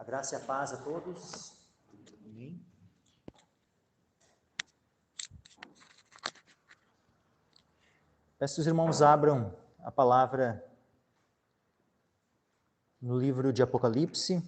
Graça e a paz a todos. Amém. Peço que os irmãos abram a palavra no livro de Apocalipse.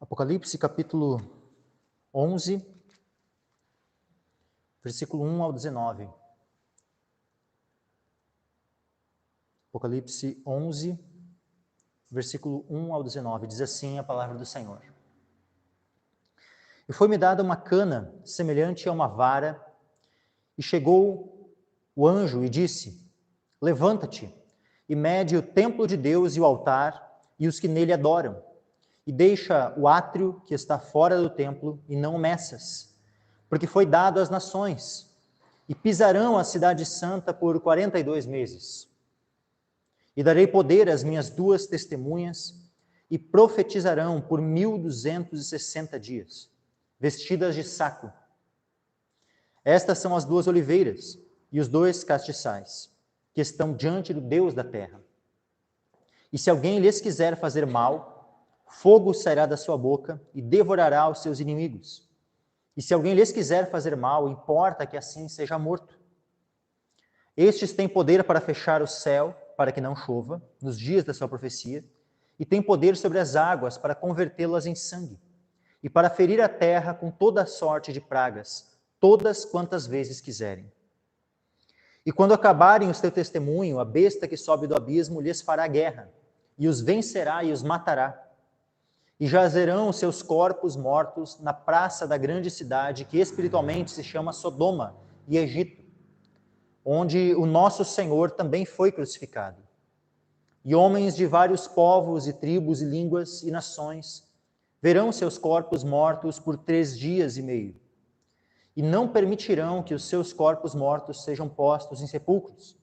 Apocalipse capítulo 11, versículo 1 ao 19. Apocalipse 11, versículo 1 ao 19. Diz assim a palavra do Senhor. E foi-me dada uma cana semelhante a uma vara, e chegou o anjo e disse: Levanta-te e mede o templo de Deus e o altar e os que nele adoram, e deixa o átrio que está fora do templo e não o meças, porque foi dado às nações, e pisarão a cidade santa por 42 meses. E darei poder às minhas 2 testemunhas, e profetizarão por 1260 dias, vestidas de saco. Estas são as 2 oliveiras e os 2 castiçais, que estão diante do Deus da terra. E se alguém lhes quiser fazer mal, fogo sairá da sua boca e devorará os seus inimigos. E se alguém lhes quiser fazer mal, importa que assim seja morto. Estes têm poder para fechar o céu, para que não chova, nos dias da sua profecia, e têm poder sobre as águas para convertê-las em sangue, e para ferir a terra com toda a sorte de pragas, todas quantas vezes quiserem. E quando acabarem o seu testemunho, a besta que sobe do abismo lhes fará guerra, e os vencerá e os matará. E jazerão os seus corpos mortos na praça da grande cidade, que espiritualmente se chama Sodoma e Egito, onde o nosso Senhor também foi crucificado. E homens de vários povos e tribos e línguas e nações verão seus corpos mortos por 3 dias e meio, e não permitirão que os seus corpos mortos sejam postos em sepulcros.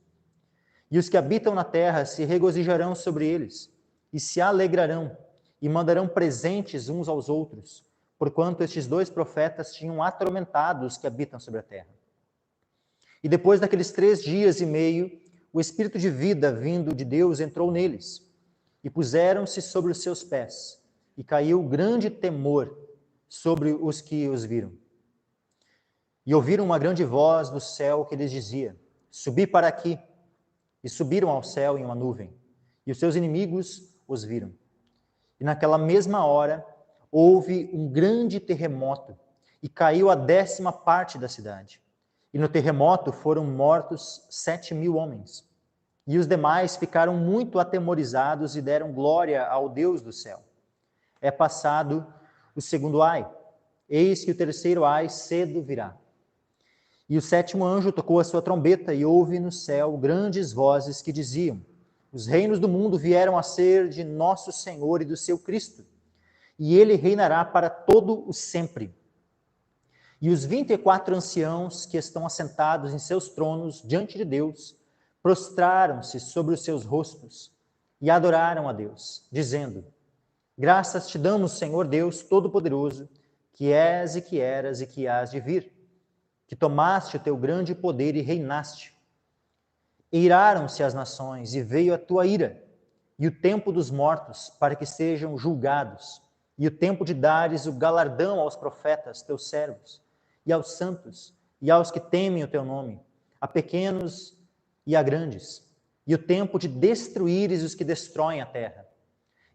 E os que habitam na terra se regozijarão sobre eles, e se alegrarão, e mandarão presentes uns aos outros, porquanto estes 2 profetas tinham atormentado os que habitam sobre a terra. E depois daqueles 3 dias e meio, o Espírito de vida vindo de Deus entrou neles, e puseram-se sobre os seus pés, e caiu grande temor sobre os que os viram. E ouviram uma grande voz do céu que lhes dizia: Subi para aqui. E subiram ao céu em uma nuvem, e os seus inimigos os viram. E naquela mesma hora, houve um grande terremoto, e caiu a 10ª parte da cidade. E no terremoto foram mortos 7.000 homens. E os demais ficaram muito atemorizados e deram glória ao Deus do céu. É passado o 2º ai. Eis que o 3º ai cedo virá. E o 7º anjo tocou a sua trombeta, e houve no céu grandes vozes que diziam: Os reinos do mundo vieram a ser de nosso Senhor e do seu Cristo, e ele reinará para todo o sempre. E os 24 anciãos que estão assentados em seus tronos diante de Deus, prostraram-se sobre os seus rostos e adoraram a Deus, dizendo: Graças te damos, Senhor Deus Todo-Poderoso, que és e que eras e que hás de vir, que tomaste o teu grande poder e reinaste. Eiraram-se as nações, e veio a tua ira, e o tempo dos mortos, para que sejam julgados, e o tempo de dares o galardão aos profetas, teus servos, e aos santos, e aos que temem o teu nome, a pequenos e a grandes, e o tempo de destruíres os que destroem a terra.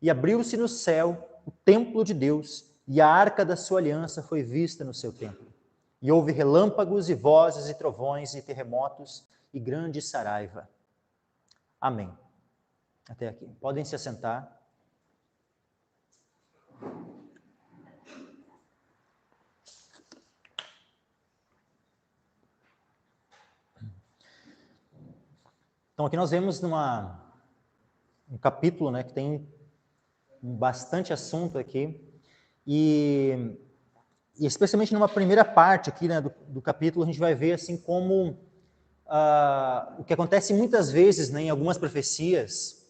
E abriu-se no céu o templo de Deus, e a arca da sua aliança foi vista no seu templo. E houve relâmpagos e vozes e trovões e terremotos, e grande saraiva. Amém. Até aqui. Podem se assentar. Então, aqui nós vemos um capítulo, né, que tem bastante assunto aqui, e especialmente numa primeira parte aqui, né, do capítulo, a gente vai ver assim como o que acontece muitas vezes, né, em algumas profecias,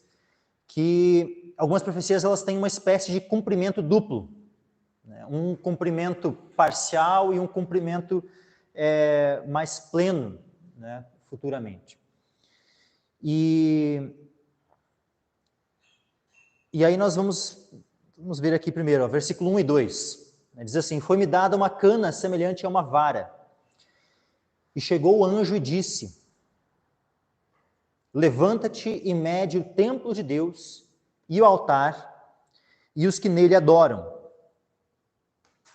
que algumas profecias elas têm uma espécie de cumprimento duplo, né, um cumprimento parcial e um cumprimento mais pleno, né, futuramente. E aí nós vamos ver aqui primeiro, ó, versículo 1 e 2. Né, diz assim: foi-me dada uma cana semelhante a uma vara, e chegou o anjo e disse: levanta-te e mede o templo de Deus e o altar e os que nele adoram.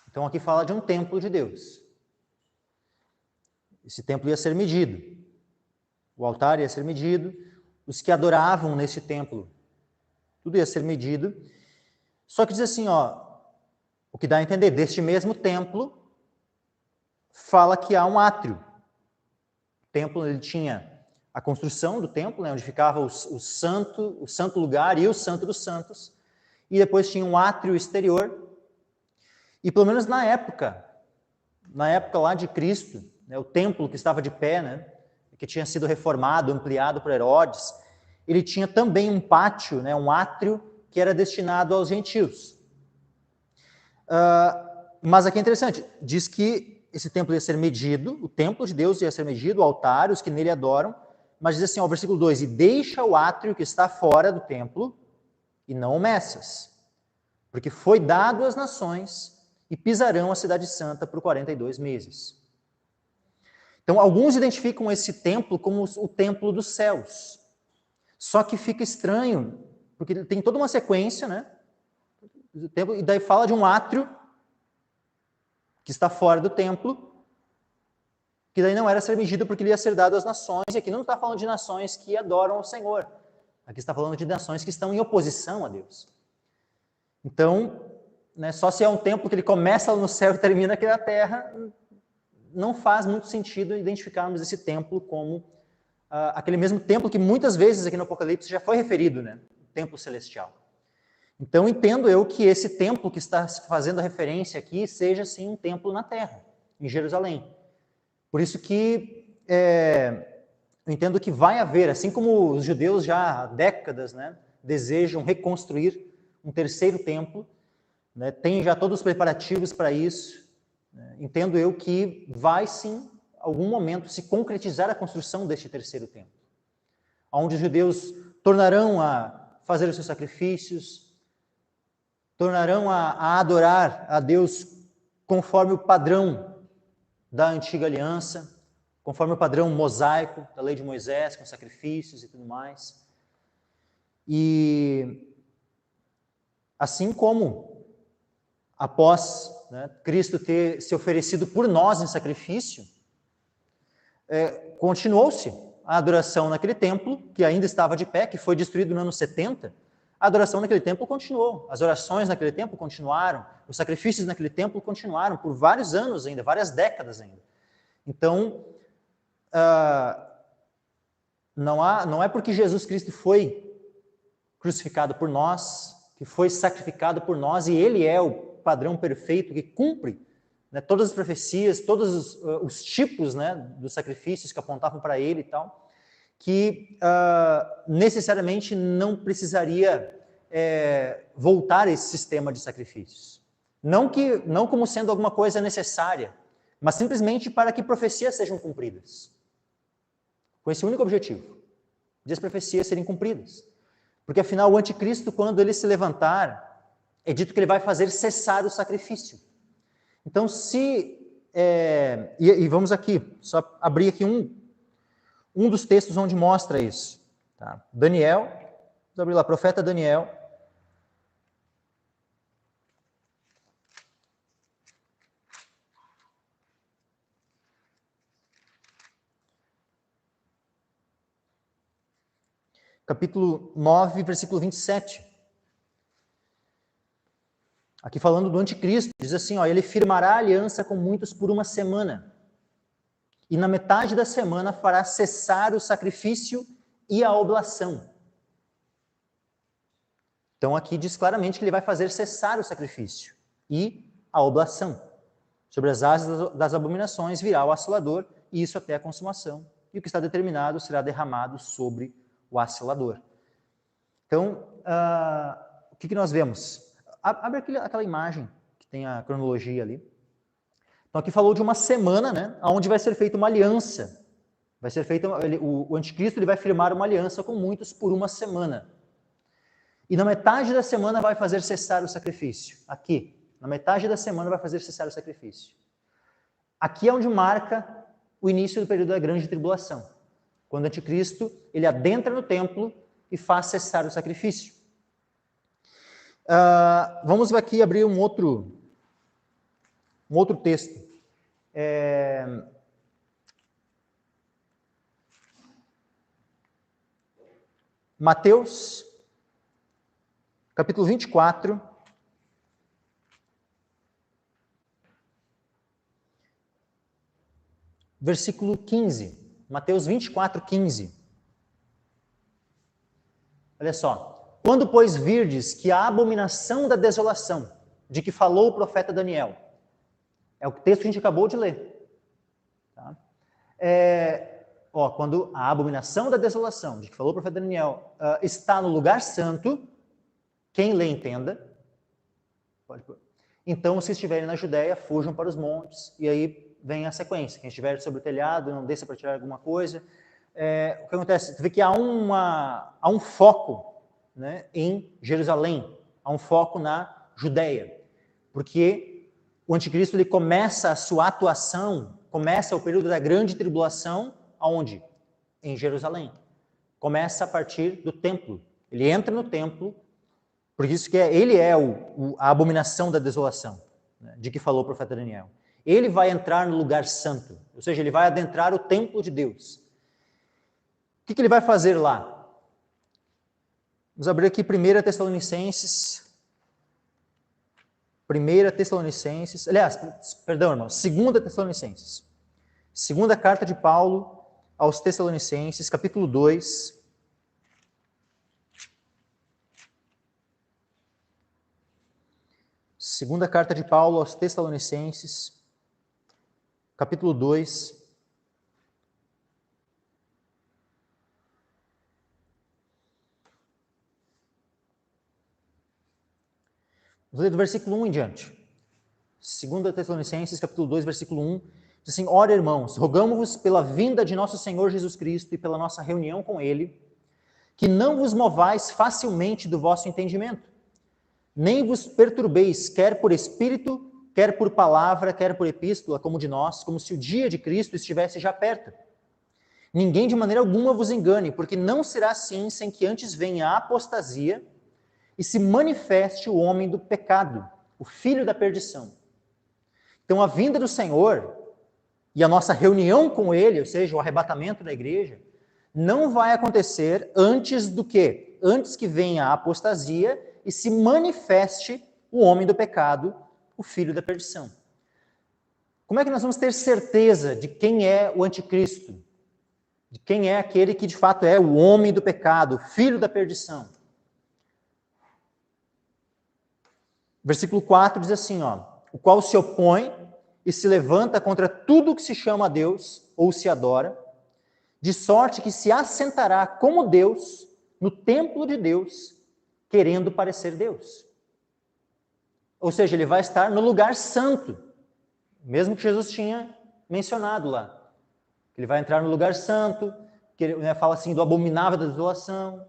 Então aqui fala de um templo de Deus. Esse templo ia ser medido. O altar ia ser medido, os que adoravam nesse templo, tudo ia ser medido. Só que diz assim, ó, o que dá a entender, deste mesmo templo, fala que há um átrio. O templo, ele tinha a construção do templo, né, onde ficava o santo lugar e o santo dos santos, e depois tinha um átrio exterior. E pelo menos na época lá de Cristo, né, o templo que estava de pé, né, que tinha sido reformado, ampliado por Herodes, ele tinha também um pátio, né, um átrio, que era destinado aos gentios. Mas aqui é interessante, diz que esse templo ia ser medido, o templo de Deus ia ser medido, o altar, os que nele adoram, mas diz assim, ó, versículo 2, e deixa o átrio que está fora do templo, e não o meças, porque foi dado às nações, e pisarão a cidade santa por 42 meses. Então, alguns identificam esse templo como o templo dos céus. Só que fica estranho, porque tem toda uma sequência, né? E daí fala de um átrio que está fora do templo, que daí não era ser medido porque ele ia ser dado às nações, e aqui não está falando de nações que adoram o Senhor. Aqui está falando de nações que estão em oposição a Deus. Então, né, só se é um templo que ele começa no céu e termina aqui na terra, não faz muito sentido identificarmos esse templo como aquele mesmo templo que muitas vezes aqui no Apocalipse já foi referido, né? O templo celestial. Então, entendo eu que esse templo que está fazendo a referência aqui seja, sim, um templo na terra, em Jerusalém. Por isso que eu entendo que vai haver, assim como os judeus já há décadas, né, desejam reconstruir um terceiro templo, né, tem já todos os preparativos para isso, né, entendo eu que vai, sim, algum momento se concretizar a construção deste terceiro templo, onde os judeus tornarão a fazer os seus sacrifícios, tornarão a adorar a Deus conforme o padrão da antiga aliança, conforme o padrão mosaico da lei de Moisés, com sacrifícios e tudo mais. E assim como após, né, Cristo ter se oferecido por nós em sacrifício, continuou-se a adoração naquele templo, que ainda estava de pé, que foi destruído no ano 70, a adoração naquele templo continuou, as orações naquele templo continuaram, os sacrifícios naquele templo continuaram por vários anos ainda, várias décadas ainda. Então, não é porque Jesus Cristo foi crucificado por nós, que foi sacrificado por nós, e ele é o padrão perfeito que cumpre, né, todas as profecias, todos os tipos, né, dos sacrifícios que apontavam para ele e tal, que necessariamente não precisaria voltar a esse sistema de sacrifícios. Não como sendo alguma coisa necessária, mas simplesmente para que profecias sejam cumpridas. Com esse único objetivo, de as profecias serem cumpridas. Porque afinal o anticristo, quando ele se levantar, é dito que ele vai fazer cessar o sacrifício. Então, e vamos aqui, só abrir aqui um dos textos onde mostra isso. Tá? Daniel, vamos abrir lá, profeta Daniel. Capítulo 9, versículo 27. Aqui falando do anticristo, diz assim, ó, ele firmará aliança com muitos por uma semana, e na metade da semana fará cessar o sacrifício e a oblação. Então aqui diz claramente que ele vai fazer cessar o sacrifício e a oblação. Sobre as asas das abominações virá o assolador, e isso até a consumação e o que está determinado será derramado sobre o aselador. Então, o que nós vemos? Abre aquela imagem que tem a cronologia ali. Então, aqui falou de uma semana, né, onde vai ser feita uma aliança. Vai ser feita, o anticristo ele vai firmar uma aliança com muitos por uma semana. E na metade da semana vai fazer cessar o sacrifício. Aqui, na metade da semana vai fazer cessar o sacrifício. Aqui é onde marca o início do período da grande tribulação. Quando o anticristo ele adentra no templo e faz cessar o sacrifício. Vamos aqui abrir um outro texto. Mateus, capítulo 24. Versículo 15. Mateus 24, 15. Olha só. Quando, pois, virdes que a abominação da desolação, de que falou o profeta Daniel, é o texto que a gente acabou de ler. Tá? Quando a abominação da desolação, de que falou o profeta Daniel, está no lugar santo, quem lê entenda, pode pôr. Então, se estiverem na Judéia, fujam para os montes, e aí vem a sequência. Quem estiver sobre o telhado, não desça para tirar alguma coisa. O que acontece? Você vê que há um foco, né, em Jerusalém, há um foco na Judéia, porque o anticristo ele começa a sua atuação, começa o período da grande tribulação, aonde? Em Jerusalém. Começa a partir do templo. Ele entra no templo, por isso que ele é a abominação da desolação, né, de que falou o profeta Daniel. Ele vai entrar no lugar santo, ou seja, ele vai adentrar o templo de Deus. O que ele vai fazer lá? Vamos abrir aqui 1 Tessalonicenses. 1 Tessalonicenses, aliás, perdão, irmãos, 2 Tessalonicenses. Segunda carta de Paulo aos Tessalonicenses, capítulo 2. Segunda carta de Paulo aos Tessalonicenses, capítulo 2. Vou ler do versículo 1 em diante. 2 Tessalonicenses, capítulo 2, versículo 1. Diz assim: Ora, irmãos, rogamo-vos pela vinda de nosso Senhor Jesus Cristo e pela nossa reunião com Ele, que não vos movais facilmente do vosso entendimento, nem vos perturbeis, quer por espírito, quer por palavra, quer por epístola, como de nós, como se o dia de Cristo estivesse já perto. Ninguém de maneira alguma vos engane, porque não será assim sem que antes venha a apostasia e se manifeste o homem do pecado, o filho da perdição. Então a vinda do Senhor e a nossa reunião com Ele, ou seja, o arrebatamento da igreja, não vai acontecer antes do quê? Antes que venha a apostasia e se manifeste o homem do pecado, o filho da perdição. Como é que nós vamos ter certeza de quem é o anticristo? De quem é aquele que de fato é o homem do pecado, o filho da perdição? Versículo 4 diz assim, o qual se opõe e se levanta contra tudo que se chama a Deus ou se adora, de sorte que se assentará como Deus no templo de Deus, querendo parecer Deus. Ou seja, ele vai estar no lugar santo, mesmo que Jesus tinha mencionado lá. Ele vai entrar no lugar santo, que ele fala assim do abominável da desolação,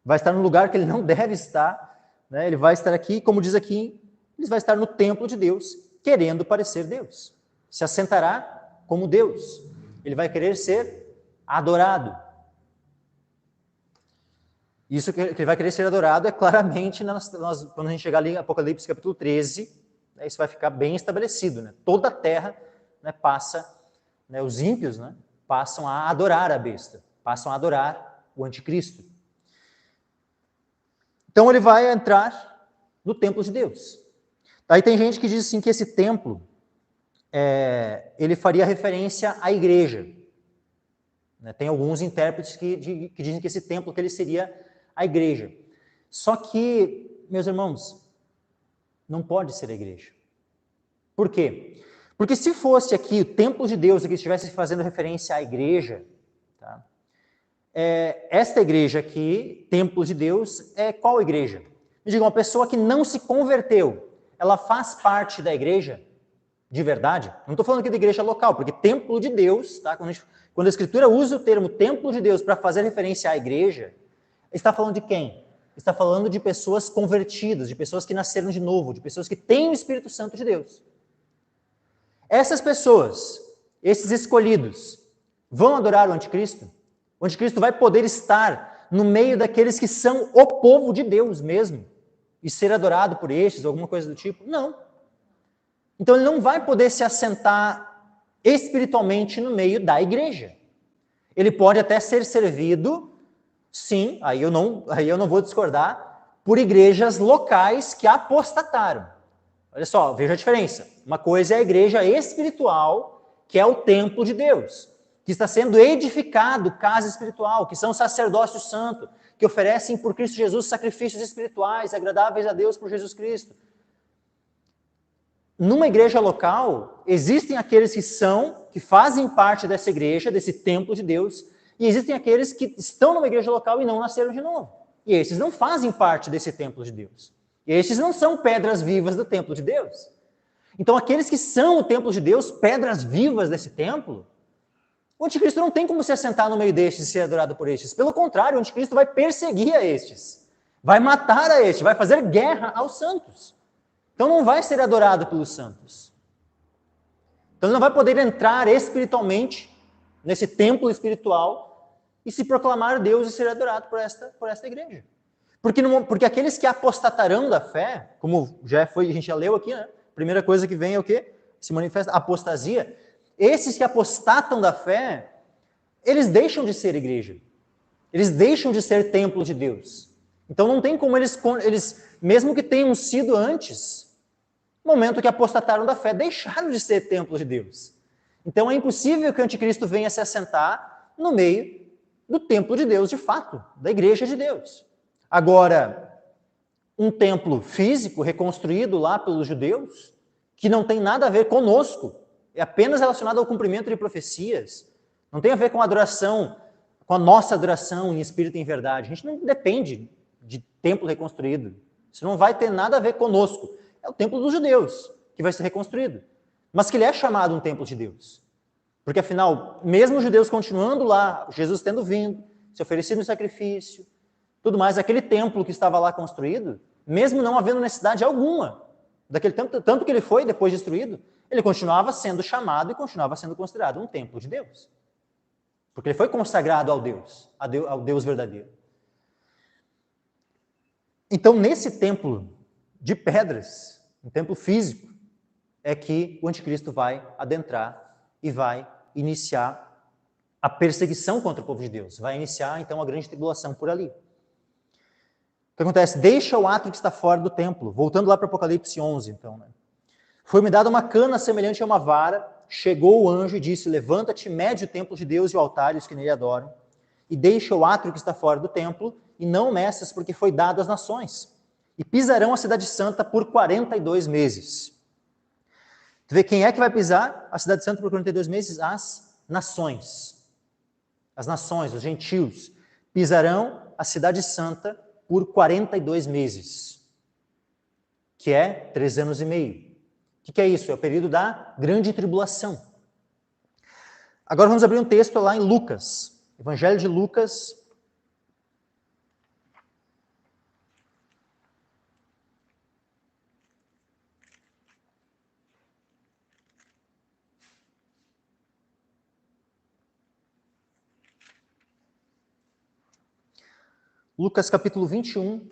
vai estar no lugar que ele não deve estar, né? Ele vai estar aqui, como diz aqui, ele vai estar no templo de Deus, querendo parecer Deus. Se assentará como Deus. Ele vai querer ser adorado. Isso que ele vai querer ser adorado é claramente, quando a gente chegar ali em Apocalipse capítulo 13, né, isso vai ficar bem estabelecido. Né? Toda a terra, né, passa, né, os ímpios, né, passam a adorar a besta, passam a adorar o anticristo. Então ele vai entrar no templo de Deus. Aí tem gente que diz assim que esse templo, ele faria referência à igreja. Né? Tem alguns intérpretes que dizem que esse templo que ele seria a igreja. Só que, meus irmãos, não pode ser a igreja. Por quê? Porque se fosse aqui o templo de Deus, que estivesse fazendo referência à igreja, tá? Esta igreja aqui, templo de Deus, é qual igreja? Me diga, uma pessoa que não se converteu, ela faz parte da igreja de verdade? Não estou falando aqui da igreja local, porque templo de Deus, tá? Quando a Escritura usa o termo templo de Deus para fazer referência à igreja, está falando de quem? Está falando de pessoas convertidas, de pessoas que nasceram de novo, de pessoas que têm o Espírito Santo de Deus. Essas pessoas, esses escolhidos, vão adorar o anticristo? O anticristo vai poder estar no meio daqueles que são o povo de Deus mesmo e ser adorado por estes, alguma coisa do tipo? Não. Então ele não vai poder se assentar espiritualmente no meio da igreja. Ele pode até ser servido, sim, aí eu não vou discordar, por igrejas locais que apostataram. Olha só, veja a diferença. Uma coisa é a igreja espiritual, que é o templo de Deus, que está sendo edificado, casa espiritual, que são sacerdócio santo, que oferecem por Cristo Jesus sacrifícios espirituais, agradáveis a Deus por Jesus Cristo. Numa igreja local, existem aqueles que fazem parte dessa igreja, desse templo de Deus, e existem aqueles que estão numa igreja local e não nasceram de novo. E esses não fazem parte desse templo de Deus. E esses não são pedras vivas do templo de Deus. Então, aqueles que são o templo de Deus, pedras vivas desse templo, o anticristo não tem como se assentar no meio destes e ser adorado por estes. Pelo contrário, o anticristo vai perseguir a estes, vai matar a estes, vai fazer guerra aos santos. Então não vai ser adorado pelos santos. Então ele não vai poder entrar espiritualmente nesse templo espiritual e se proclamar Deus e ser adorado por esta igreja. Porque aqueles que apostatarão da fé, como a gente já leu aqui, né? A primeira coisa que vem é o quê? Se manifesta a apostasia. Esses que apostatam da fé, eles deixam de ser igreja. Eles deixam de ser templo de Deus. Então não tem como eles mesmo que tenham sido antes, no momento que apostataram da fé, deixaram de ser templo de Deus. Então é impossível que o anticristo venha se assentar no meio do templo de Deus, de fato, da igreja de Deus. Agora, um templo físico reconstruído lá pelos judeus, que não tem nada a ver conosco, é apenas relacionado ao cumprimento de profecias, não tem a ver com a adoração, com a nossa adoração em espírito e em verdade. A gente não depende de templo reconstruído. Isso não vai ter nada a ver conosco. É o templo dos judeus que vai ser reconstruído. Mas que ele é chamado um templo de Deus. Porque afinal, mesmo os judeus continuando lá, Jesus tendo vindo, se oferecido em sacrifício, tudo mais, aquele templo que estava lá construído, mesmo não havendo necessidade alguma daquele templo, tanto que ele foi depois destruído, ele continuava sendo chamado e continuava sendo considerado um templo de Deus. Porque ele foi consagrado ao Deus verdadeiro. Então, nesse templo de pedras, um templo físico, é que o anticristo vai adentrar e vai iniciar a perseguição contra o povo de Deus. Vai iniciar, então, a grande tribulação por ali. O que acontece? Deixa o átrio que está fora do templo. Voltando lá para Apocalipse 11, então. Né? Foi-me dada uma cana semelhante a uma vara, chegou o anjo e disse, levanta-te, mede o templo de Deus e o altar e os que nele adoram, e deixa o átrio que está fora do templo, e não o meças, porque foi dado às nações. E pisarão a cidade santa por 42 meses. Tu vê quem é que vai pisar a cidade santa por 42 meses? As nações. As nações, os gentios, pisarão a cidade santa por 42 meses, que é 3 anos e meio. O que é isso? É o período da grande tribulação. Agora vamos abrir um texto lá em Lucas, Evangelho de Lucas, Lucas capítulo 21.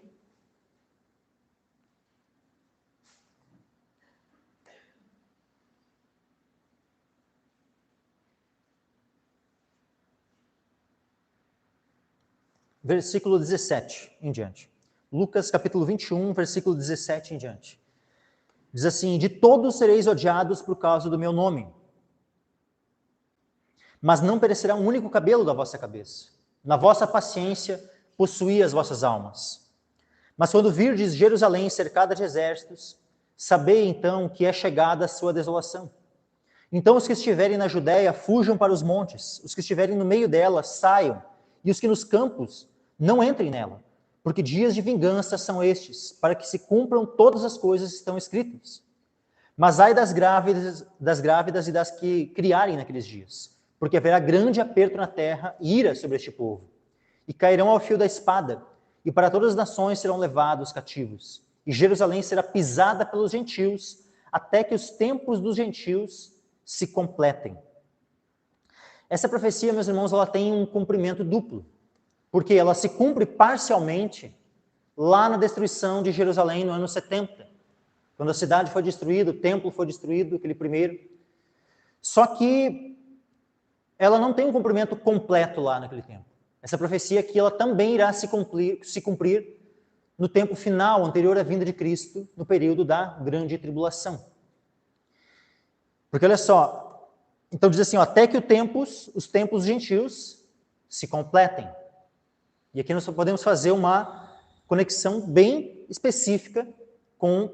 Versículo 17 em diante. Lucas capítulo 21, versículo 17 em diante. Diz assim, de todos sereis odiados por causa do meu nome, mas não perecerá um único cabelo da vossa cabeça. Na vossa paciência, possuí as vossas almas. Mas quando virdes Jerusalém cercada de exércitos, sabei então que é chegada a sua desolação. Então os que estiverem na Judéia fujam para os montes, os que estiverem no meio dela saiam, e os que nos campos não entrem nela, porque dias de vingança são estes, para que se cumpram todas as coisas que estão escritas. Mas ai das grávidas e das que criarem naqueles dias, porque haverá grande aperto na terra e ira sobre este povo. E cairão ao fio da espada, e para todas as nações serão levados cativos. E Jerusalém será pisada pelos gentios, até que os tempos dos gentios se completem. Essa profecia, meus irmãos, ela tem um cumprimento duplo, porque ela se cumpre parcialmente lá na destruição de Jerusalém no ano 70, quando a cidade foi destruída, o templo foi destruído, aquele primeiro. Só que ela não tem um cumprimento completo lá naquele tempo. Essa profecia aqui, ela também irá se cumprir no tempo final, anterior à vinda de Cristo, no período da grande tribulação. Porque olha só, então diz assim, ó, até que os tempos gentios se completem. E aqui nós podemos fazer uma conexão bem específica com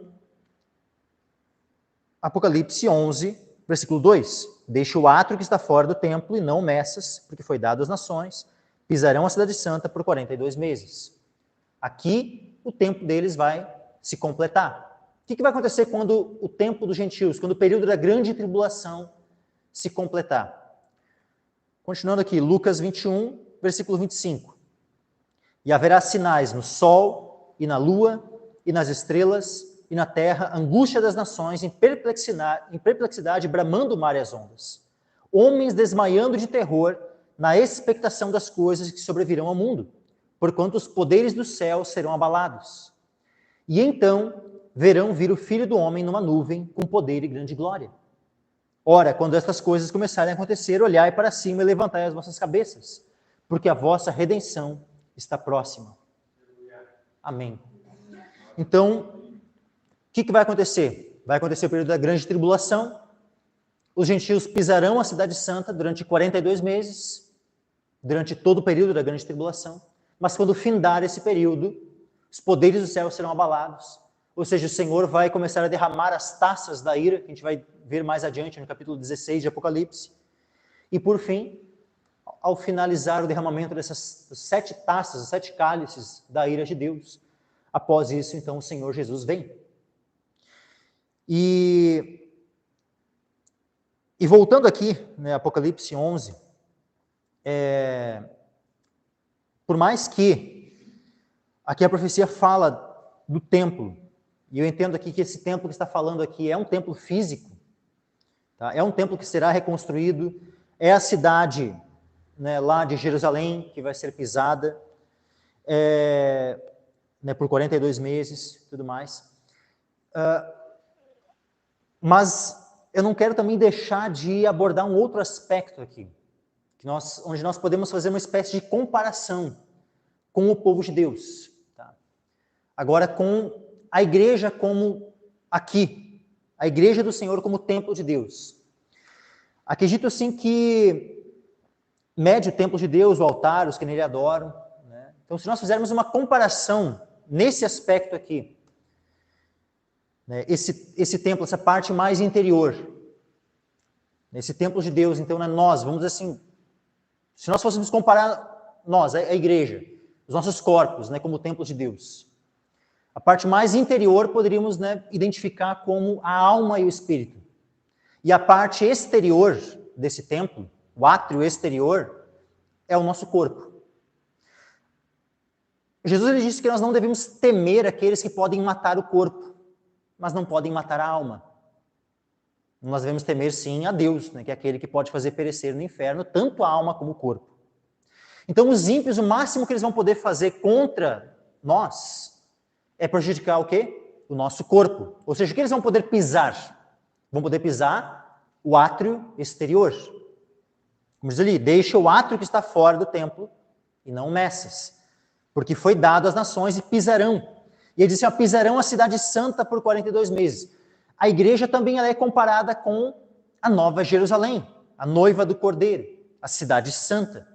Apocalipse 11, versículo 2. Deixe o átrio que está fora do templo e não meças, porque foi dado às nações, pisarão a cidade santa por 42 meses. Aqui o tempo deles vai se completar. O que vai acontecer quando o tempo dos gentios, quando o período da grande tribulação se completar? Continuando aqui, Lucas 21, versículo 25. E haverá sinais no sol e na lua e nas estrelas e na terra, angústia das nações, em perplexidade, bramando o mar e as ondas. Homens desmaiando de terror na expectação das coisas que sobrevirão ao mundo, porquanto os poderes do céu serão abalados. E então verão vir o Filho do Homem numa nuvem, com poder e grande glória. Ora, quando estas coisas começarem a acontecer, olhai para cima e levantai as vossas cabeças, porque a vossa redenção está próxima. Amém. Então, o que vai acontecer? Vai acontecer o período da grande tribulação, os gentios pisarão a cidade santa durante 42 meses, durante todo o período da grande tribulação, mas quando findar esse período, os poderes do céu serão abalados, ou seja, o Senhor vai começar a derramar as taças da ira, que a gente vai ver mais adiante no capítulo 16 de Apocalipse, e por fim, ao finalizar o derramamento dessas 7 taças, os 7 cálices da ira de Deus, após isso, então, o Senhor Jesus vem. E voltando aqui, né, Apocalipse 11, por mais que aqui a profecia fala do templo, e eu entendo aqui que esse templo que está falando aqui é um templo físico, tá? É um templo que será reconstruído, é a cidade, né, lá de Jerusalém que vai ser pisada, né, por 42 meses, tudo mais. Mas eu não quero também deixar de abordar um outro aspecto aqui, onde nós podemos fazer uma espécie de comparação com o povo de Deus. Tá? Agora, com a igreja como aqui, a igreja do Senhor como templo de Deus. Acredito, assim, que mede o templo de Deus, o altar, os que nele adoram. Né? Então, se nós fizermos uma comparação nesse aspecto aqui, né, esse templo, essa parte mais interior, esse templo de Deus, então, né, nós, vamos dizer assim, se nós fôssemos comparar nós, a igreja, os nossos corpos, né, como o templo de Deus, a parte mais interior poderíamos, né, identificar como a alma e o espírito. E a parte exterior desse templo, o átrio exterior, é o nosso corpo. Jesus ele disse que nós não devemos temer aqueles que podem matar o corpo, mas não podem matar a alma. Nós devemos temer, sim, a Deus, né, que é aquele que pode fazer perecer no inferno tanto a alma como o corpo. Então, os ímpios, o máximo que eles vão poder fazer contra nós é prejudicar o quê? O nosso corpo. Ou seja, o que eles vão poder pisar? Vão poder pisar o átrio exterior. Como diz ali, deixa o átrio que está fora do templo e não meças, porque foi dado às nações e pisarão. E ele disse, ó, pisarão a cidade santa por 42 meses. A igreja também ela é comparada com a Nova Jerusalém, a noiva do Cordeiro, a cidade santa.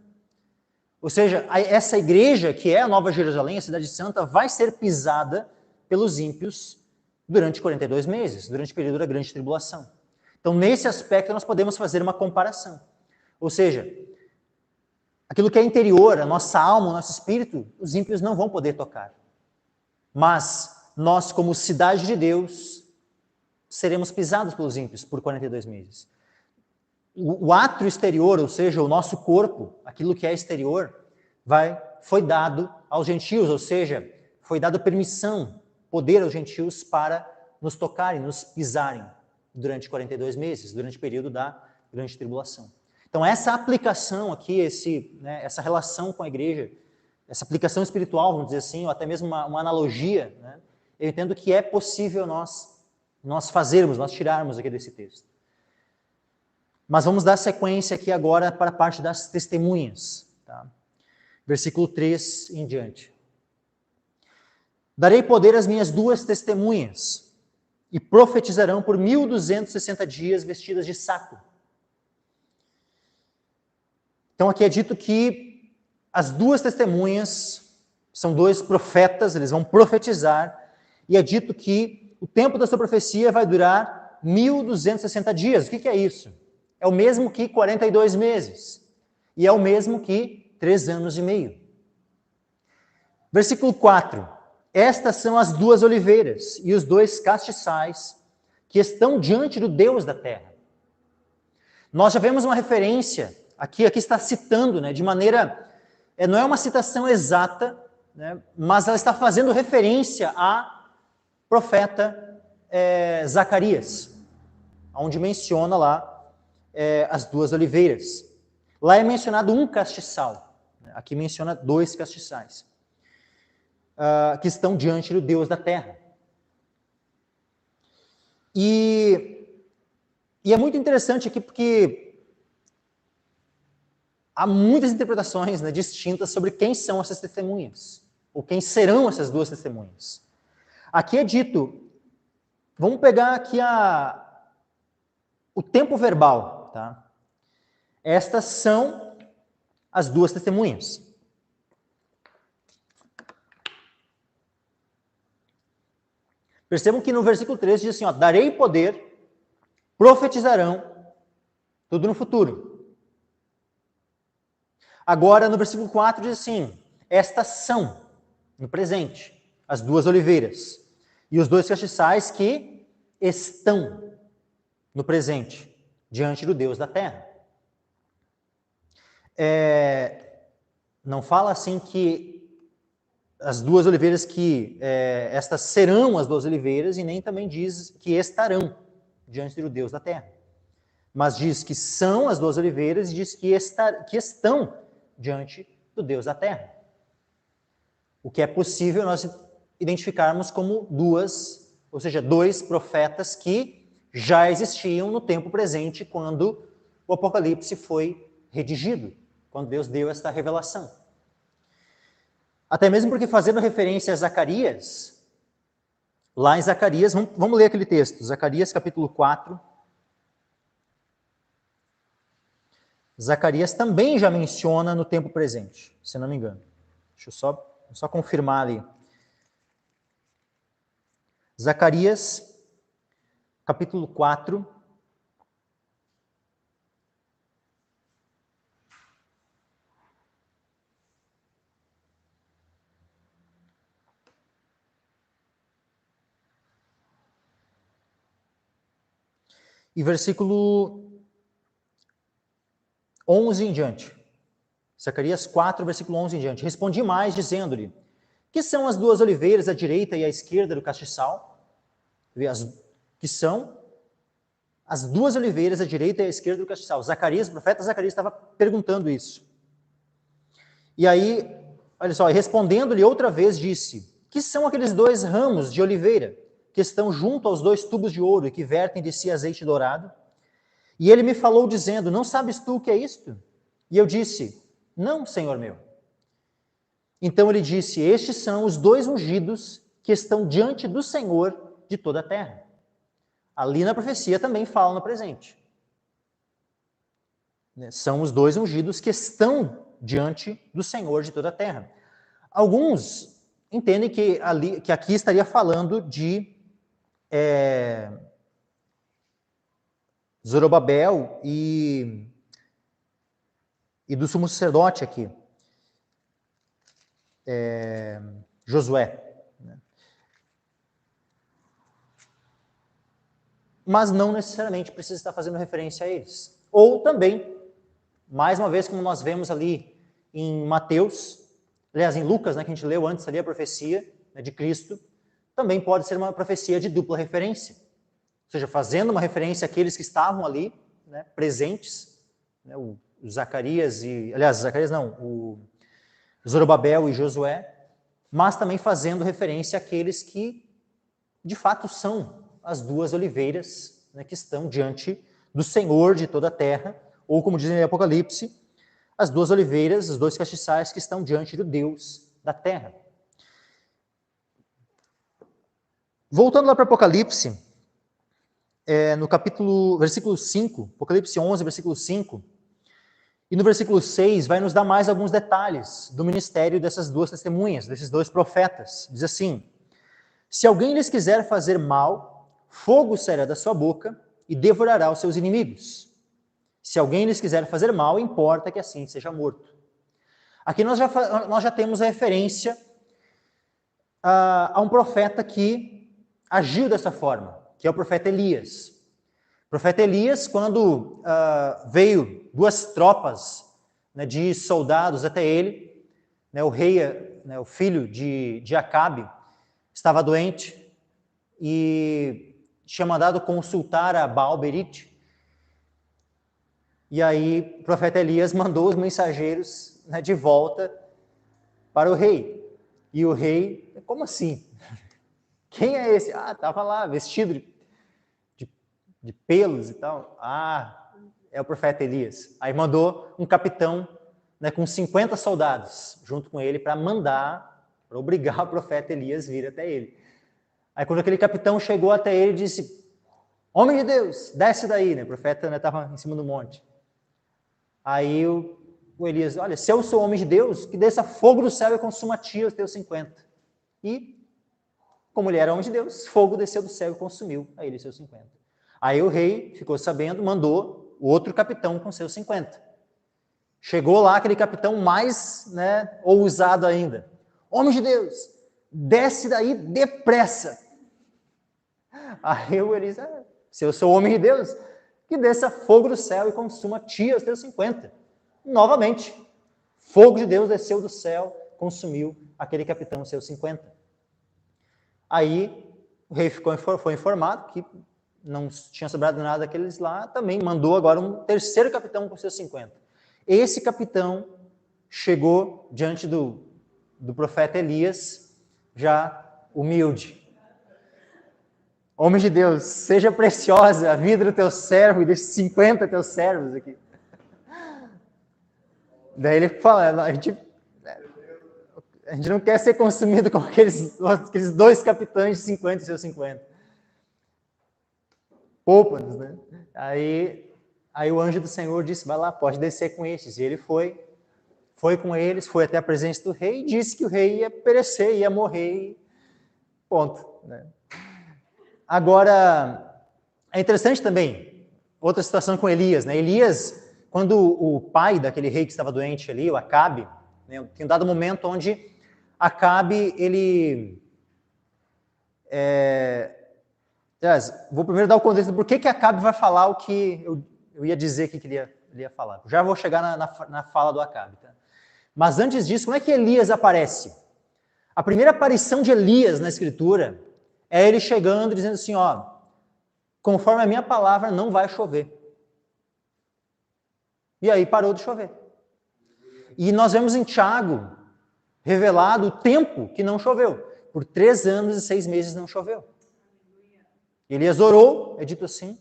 Ou seja, essa igreja, que é a Nova Jerusalém, a cidade santa, vai ser pisada pelos ímpios durante 42 meses, durante o período da grande tribulação. Então, nesse aspecto, nós podemos fazer uma comparação. Ou seja, aquilo que é interior, a nossa alma, o nosso espírito, os ímpios não vão poder tocar. Mas nós, como cidade de Deus, seremos pisados pelos ímpios por 42 meses. O átrio exterior, ou seja, o nosso corpo, aquilo que é exterior, foi dado aos gentios, ou seja, foi dado permissão, poder aos gentios para nos tocarem, nos pisarem durante 42 meses, durante o período da grande tribulação. Então, essa aplicação aqui, essa relação com a igreja, essa aplicação espiritual, vamos dizer assim, ou até mesmo uma analogia, né, eu entendo que é possível nós fazermos, nós tirarmos aqui desse texto. Mas vamos dar sequência aqui agora para a parte das testemunhas. Tá? Versículo 3 em diante. Darei poder às minhas 2 testemunhas, e profetizarão por 1260 dias vestidas de saco. Então aqui é dito que as 2 testemunhas são 2 profetas, eles vão profetizar, e é dito que o tempo da sua profecia vai durar 1260 dias. O que é isso? É o mesmo que 42 meses. E é o mesmo que 3 anos e meio. Versículo 4. Estas são as 2 oliveiras e os 2 castiçais que estão diante do Deus da terra. Nós já vemos uma referência, aqui está citando, né, de maneira, não é uma citação exata, né, mas ela está fazendo referência a profeta Zacarias, onde menciona lá as 2 oliveiras. Lá é mencionado um castiçal, aqui menciona 2 castiçais, que estão diante do Deus da terra. E é muito interessante aqui porque há muitas interpretações, né, distintas sobre quem são essas testemunhas, ou quem serão essas 2 testemunhas. Aqui é dito, vamos pegar aqui o tempo verbal, tá? Estas são as 2 testemunhas. Percebam que no versículo 3 diz assim, ó, darei poder, profetizarão, tudo no futuro. Agora no versículo 4 diz assim, estas são, no presente, as 2 oliveiras e os 2 castiçais que estão no presente, diante do Deus da terra. Não fala assim que as 2 oliveiras estas serão as 2 oliveiras, e nem também diz que estarão diante do Deus da terra. Mas diz que são as 2 oliveiras e diz que estão diante do Deus da terra. O que é possível nós identificarmos como 2, ou seja, 2 profetas que já existiam no tempo presente quando o Apocalipse foi redigido, quando Deus deu esta revelação. Até mesmo porque, fazendo referência a Zacarias, lá em Zacarias, vamos ler aquele texto, Zacarias capítulo 4. Zacarias também já menciona no tempo presente, se não me engano. Deixa eu só confirmar ali. Zacarias capítulo 4. E versículo 11 em diante. Zacarias 4, versículo 11 em diante. Respondi mais, dizendo-lhe, que são as 2 oliveiras à direita e à esquerda do castiçal? Que são as 2 oliveiras à direita e à esquerda do castiçal. Zacarias, o profeta Zacarias estava perguntando isso. E aí, olha só, respondendo-lhe outra vez, disse, que são aqueles 2 ramos de oliveira que estão junto aos 2 tubos de ouro e que vertem de si azeite dourado? E ele me falou dizendo, não sabes tu o que é isto? E eu disse, não, Senhor meu. Então ele disse, estes são os 2 ungidos que estão diante do Senhor de toda a terra. Ali na profecia também fala no presente. São os 2 ungidos que estão diante do Senhor de toda a terra. Alguns entendem que aqui estaria falando de Zorobabel e do sumo sacerdote aqui, Josué. Mas não necessariamente precisa estar fazendo referência a eles. Ou também, mais uma vez, como nós vemos ali em Mateus, aliás, em Lucas, né, que a gente leu antes ali a profecia, né, de Cristo, também pode ser uma profecia de dupla referência. Ou seja, fazendo uma referência àqueles que estavam ali, né, presentes, né, o Zacarias o Zorobabel e Josué, mas também fazendo referência àqueles que, de fato, são as duas oliveiras, né, que estão diante do Senhor de toda a terra, ou como dizem em Apocalipse, as duas oliveiras, os dois castiçais que estão diante do Deus da terra. Voltando lá para Apocalipse, no versículo 5, Apocalipse 11, versículo 5, e no versículo 6 vai nos dar mais alguns detalhes do ministério dessas duas testemunhas, desses dois profetas. Diz assim: se alguém lhes quiser fazer mal, fogo sairá da sua boca e devorará os seus inimigos. Se alguém lhes quiser fazer mal, importa que assim seja morto. Aqui nós já temos a referência a um profeta que agiu dessa forma, que é o profeta Elias. O profeta Elias, quando veio duas tropas, né, de soldados até ele, né, o rei, né, o filho de Acabe, estava doente e tinha mandado consultar a Baal-Berite. E aí o profeta Elias mandou os mensageiros, né, de volta para o rei. E o rei, como assim? Quem é esse? Ah, estava lá, vestido de pelos e tal. Ah, é o profeta Elias. Aí mandou um capitão, né, com 50 soldados junto com ele para obrigar o profeta Elias a vir até ele. Aí quando aquele capitão chegou até ele, disse: homem de Deus, desce daí, né? O profeta estava, né, em cima do monte. Aí o Elias: olha, se eu sou homem de Deus, que desça fogo do céu e consuma a ti os teus 50. E, como ele era homem de Deus, fogo desceu do céu e consumiu a ele os seus 50. Aí o rei ficou sabendo, mandou o outro capitão com seus 50. Chegou lá aquele capitão mais, né, ousado ainda: homem de Deus, desce daí depressa. Aí o Elias: se eu sou homem de Deus, que desça fogo do céu e consuma a ti os teus 50. Novamente, fogo de Deus desceu do céu, consumiu aquele capitão os seus 50. Aí o rei foi informado que não tinha sobrado nada daqueles lá, também mandou agora um terceiro capitão com seus 50. Esse capitão chegou diante do profeta Elias, já humilde: homem de Deus, seja preciosa a vida do teu servo e desses 50 teus servos aqui. Daí ele fala: a gente não quer ser consumido com aqueles dois capitães de 50 e seus 50. Poupa-nos, né? Aí o anjo do Senhor disse: vai lá, pode descer com estes. E ele foi com eles, foi até a presença do rei e disse que o rei ia perecer, ia morrer, ponto, né? Agora, é interessante também, outra situação com Elias, né? Elias, quando o pai daquele rei que estava doente ali, o Acabe, né, tem um dado momento onde Acabe, ele... vou primeiro dar o contexto do porquê que Acabe vai falar o que eu ia dizer que ele ia falar. Já vou chegar na fala do Acabe, tá? Mas antes disso, como é que Elias aparece? A primeira aparição de Elias na Escritura é ele chegando e dizendo assim: ó, conforme a minha palavra não vai chover. E aí parou de chover. E nós vemos em Tiago revelado o tempo que não choveu. Por 3 anos e 6 meses não choveu. Elias orou, é dito assim,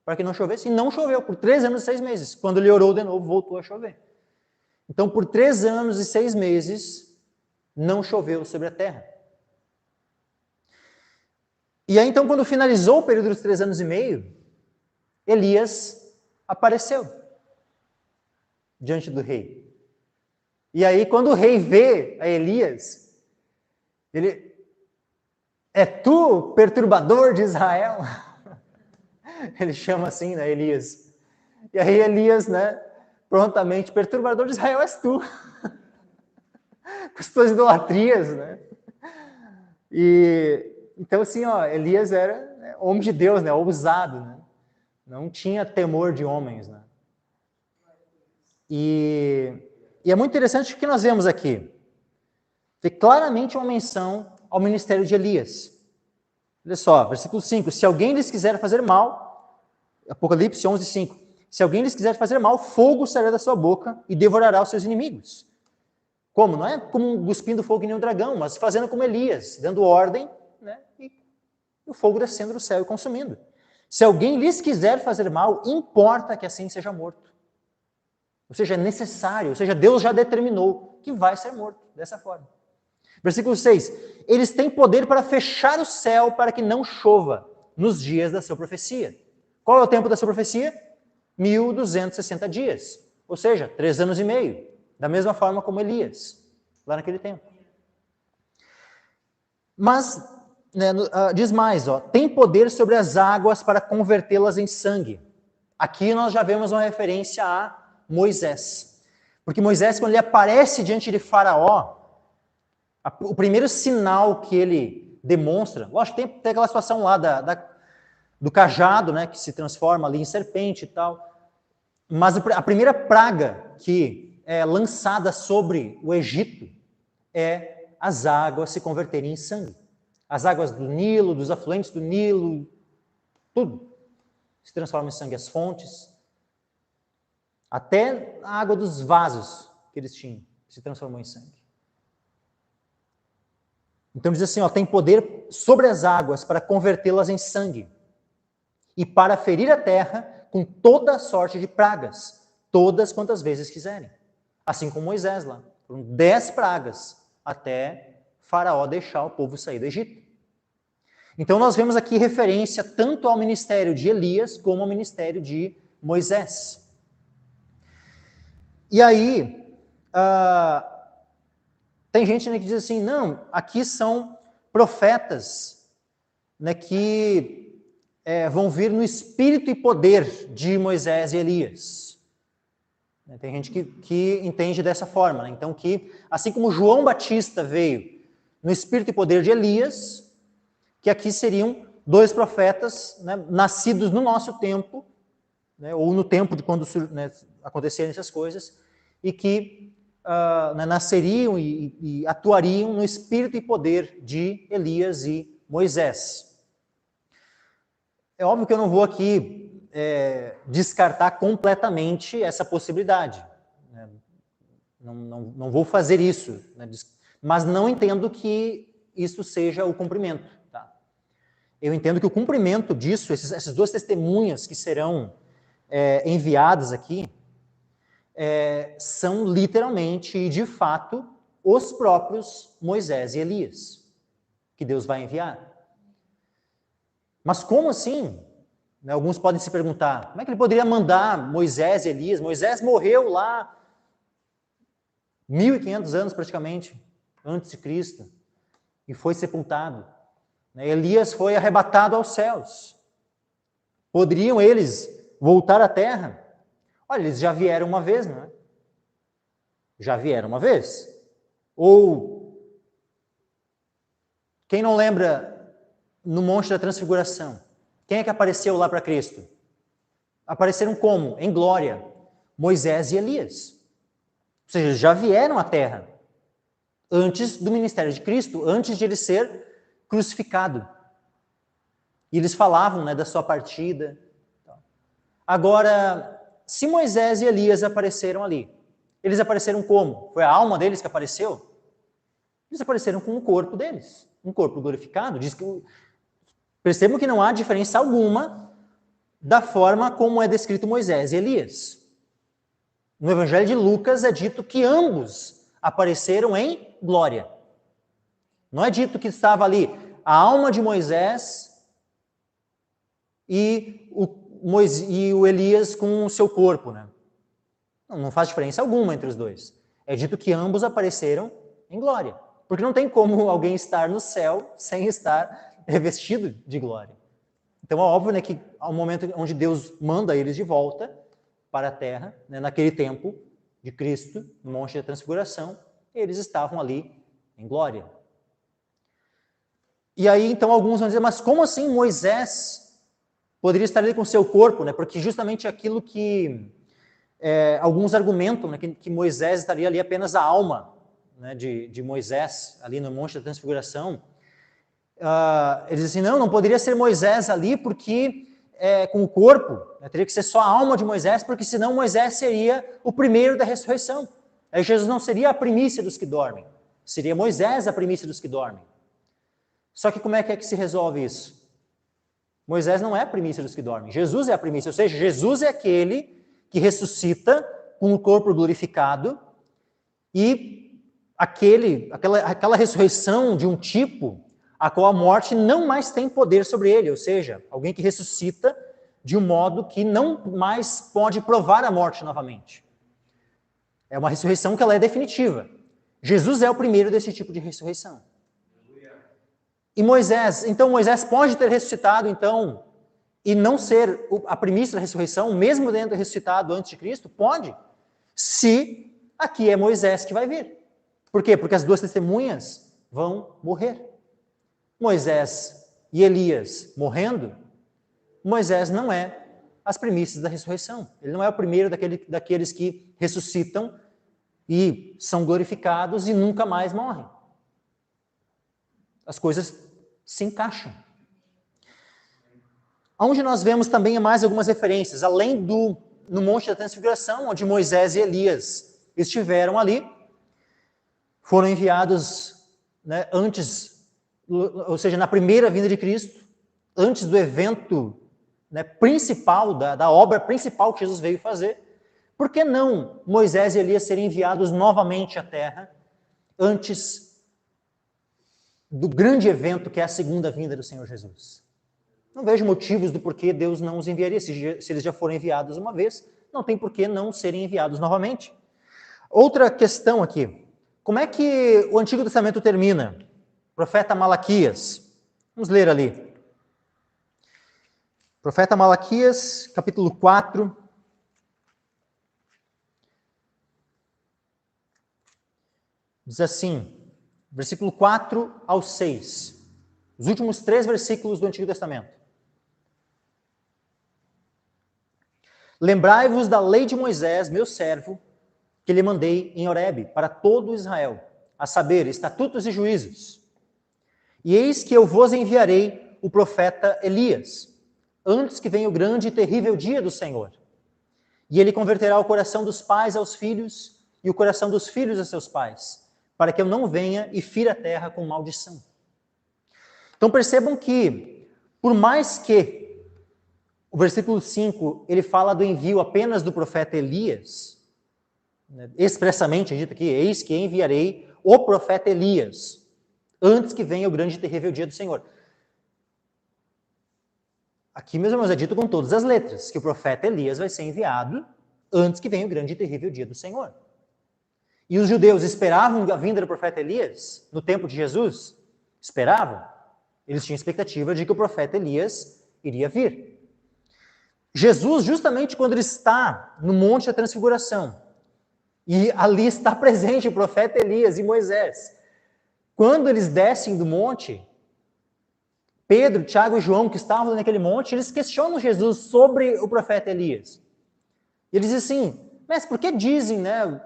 para que não chovesse, e não choveu por 3 anos e 6 meses. Quando ele orou de novo, voltou a chover. Então, por 3 anos e 6 meses, não choveu sobre a terra. E aí, então, quando finalizou o período dos 3 anos e meio, Elias apareceu diante do rei. E aí, quando o rei vê a Elias, ele: é tu, perturbador de Israel? Ele chama assim, né, Elias. E aí Elias, né, prontamente, perturbador de Israel és tu. Com as tuas idolatrias, né? E então assim, ó, Elias era, né, homem de Deus, né, ousado, né? Não tinha temor de homens, né? E é muito interessante o que nós vemos aqui. Tem claramente uma menção ao ministério de Elias. Olha só, versículo 5. Se alguém lhes quiser fazer mal, Apocalipse 11, 5. Se alguém lhes quiser fazer mal, fogo sairá da sua boca e devorará os seus inimigos. Como? Não é como cuspindo fogo que nem um dragão, mas fazendo como Elias, dando ordem, né, e o fogo descendo do céu e consumindo. Se alguém lhes quiser fazer mal, importa que assim seja morto. Ou seja, é necessário, ou seja, Deus já determinou que vai ser morto dessa forma. Versículo 6. Eles têm poder para fechar o céu para que não chova nos dias da sua profecia. Qual é o tempo da sua profecia? 1260 dias. Ou seja, 3 anos e meio. Da mesma forma como Elias, lá naquele tempo. Mas, né, diz mais, ó, tem poder sobre as águas para convertê-las em sangue. Aqui nós já vemos uma referência a Moisés. Porque Moisés, quando ele aparece diante de Faraó, o primeiro sinal que ele demonstra, lógico, tem aquela situação lá do cajado, né, que se transforma ali em serpente e tal, mas a primeira praga que é lançada sobre o Egito é as águas se converterem em sangue. As águas do Nilo, dos afluentes do Nilo, tudo se transforma em sangue, as fontes. Até a água dos vasos que eles tinham se transformou em sangue. Então diz assim, ó, tem poder sobre as águas para convertê-las em sangue e para ferir a terra com toda a sorte de pragas, todas quantas vezes quiserem. Assim como Moisés lá. Foram 10 pragas até Faraó deixar o povo sair do Egito. Então nós vemos aqui referência tanto ao ministério de Elias como ao ministério de Moisés. E aí, tem gente, né, que diz assim, não, aqui são profetas, né, que vão vir no espírito e poder de Moisés e Elias. Tem gente que entende dessa forma, né? Então que, assim como João Batista veio no espírito e poder de Elias, que aqui seriam 2 profetas, né, nascidos no nosso tempo, né, ou no tempo de quando, né, aconteceram essas coisas, e que né, nasceriam e atuariam no espírito e poder de Elias e Moisés. É óbvio que eu não vou aqui descartar completamente essa possibilidade. Né? Não vou fazer isso, né? Mas não entendo que isso seja o cumprimento. Tá? Eu entendo que o cumprimento disso, essas 2 testemunhas que serão enviadas aqui, são literalmente e de fato os próprios Moisés e Elias, que Deus vai enviar. Mas como assim? Alguns podem se perguntar, como é que ele poderia mandar Moisés e Elias? Moisés morreu lá 1.500 anos praticamente antes de Cristo e foi sepultado. Elias foi arrebatado aos céus. Poderiam eles voltar à terra? Olha, eles já vieram uma vez, não é? Já vieram uma vez. Ou, quem não lembra, no Monte da Transfiguração, quem é que apareceu lá para Cristo? Apareceram como? Em glória. Moisés e Elias. Ou seja, já vieram à terra antes do ministério de Cristo, antes de ele ser crucificado. E eles falavam, né, da sua partida. Agora, se Moisés e Elias apareceram ali, eles apareceram como? Foi a alma deles que apareceu? Eles apareceram com o corpo deles, um corpo glorificado. Diz que percebam que não há diferença alguma da forma como é descrito Moisés e Elias. No Evangelho de Lucas é dito que ambos apareceram em glória. Não é dito que estava ali a alma de Moisés e o Elias com o seu corpo, né? Não faz diferença alguma entre os dois. É dito que ambos apareceram em glória. Porque não tem como alguém estar no céu sem estar revestido de glória. Então é óbvio, né, que ao momento onde Deus manda eles de volta para a terra, né, naquele tempo de Cristo, no Monte da Transfiguração, eles estavam ali em glória. E aí, então, alguns vão dizer, mas como assim Moisés poderia estar ali com o seu corpo, né? Porque justamente aquilo que alguns argumentam, né, que Moisés estaria ali apenas a alma, né, de Moisés, ali no Monte da Transfiguração. Eles dizem assim, não poderia ser Moisés ali porque com o corpo, né, teria que ser só a alma de Moisés, porque senão Moisés seria o primeiro da ressurreição. Aí Jesus não seria a primícia dos que dormem, seria Moisés a primícia dos que dormem. Só que como é que se resolve isso? Moisés não é a primícia dos que dormem, Jesus é a primícia, ou seja, Jesus é aquele que ressuscita com o corpo glorificado e aquela ressurreição de um tipo a qual a morte não mais tem poder sobre ele, ou seja, alguém que ressuscita de um modo que não mais pode provar a morte novamente. É uma ressurreição que ela é definitiva. Jesus é o primeiro desse tipo de ressurreição. E Moisés, então Moisés pode ter ressuscitado, então, e não ser a primícia da ressurreição, mesmo tendo ressuscitado antes de Cristo? Pode, se aqui é Moisés que vai vir. Por quê? Porque as duas testemunhas vão morrer. Moisés e Elias morrendo, Moisés não é as primícias da ressurreição. Ele não é o primeiro daqueles que ressuscitam e são glorificados e nunca mais morrem. As coisas se encaixam. Onde nós vemos também mais algumas referências, além no Monte da Transfiguração, onde Moisés e Elias estiveram ali, foram enviados, né, antes, ou seja, na primeira vinda de Cristo, antes do evento, né, principal, da obra principal que Jesus veio fazer. Por que não Moisés e Elias serem enviados novamente à Terra, antes do grande evento que é a segunda vinda do Senhor Jesus? Não vejo motivos do porquê Deus não os enviaria. Se eles já foram enviados uma vez, não tem porquê não serem enviados novamente. Outra questão aqui. Como é que o Antigo Testamento termina? Profeta Malaquias. Vamos ler ali. Profeta Malaquias, capítulo 4. Diz assim, versículo 4 ao 6. Os últimos 3 versículos do Antigo Testamento. Lembrai-vos da lei de Moisés, meu servo, que lhe mandei em Horebe, para todo Israel, a saber, estatutos e juízos. E eis que eu vos enviarei o profeta Elias, antes que venha o grande e terrível dia do Senhor. E ele converterá o coração dos pais aos filhos, e o coração dos filhos a seus pais, para que eu não venha e fira a terra com maldição. Então percebam que, por mais que o versículo 5, ele fala do envio apenas do profeta Elias, né, expressamente dito aqui, eis que enviarei o profeta Elias, antes que venha o grande e terrível dia do Senhor. Aqui, meus irmãos, é dito com todas as letras, que o profeta Elias vai ser enviado antes que venha o grande e terrível dia do Senhor. E os judeus esperavam a vinda do profeta Elias no tempo de Jesus? Esperavam. Eles tinham expectativa de que o profeta Elias iria vir. Jesus, justamente quando ele está no Monte da Transfiguração, e ali está presente o profeta Elias e Moisés, quando eles descem do monte, Pedro, Tiago e João, que estavam naquele monte, eles questionam Jesus sobre o profeta Elias. E eles dizem assim, mas por que dizem, né,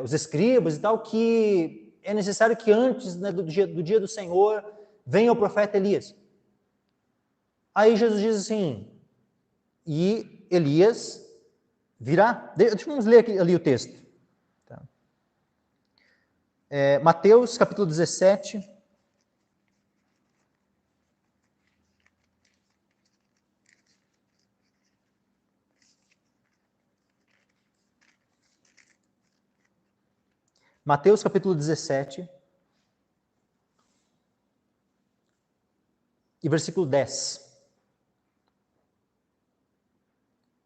os escribas e tal, que é necessário que antes, né, do dia do Senhor venha o profeta Elias? Aí Jesus diz assim, e Elias virá. Deixa eu ler aqui, ali o texto. Tá. Mateus, capítulo 17. Mateus, capítulo 17. E versículo 10.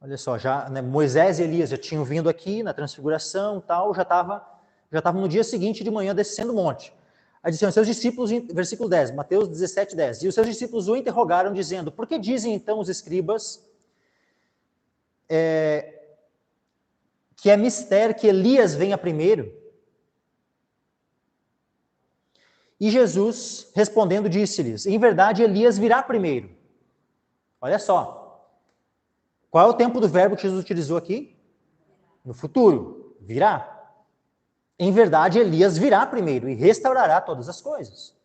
Olha só, já, né, Moisés e Elias já tinham vindo aqui na transfiguração, tal, já estavam no dia seguinte de manhã descendo o monte. Aí disse, os seus discípulos, versículo 10, Mateus 17, 10. E os seus discípulos o interrogaram, dizendo, por que dizem então os escribas que é mistério que Elias venha primeiro? E Jesus, respondendo, disse-lhes, em verdade, Elias virá primeiro. Olha só. Qual é o tempo do verbo que Jesus utilizou aqui? No futuro. Virá. Em verdade, Elias virá primeiro e restaurará todas as coisas.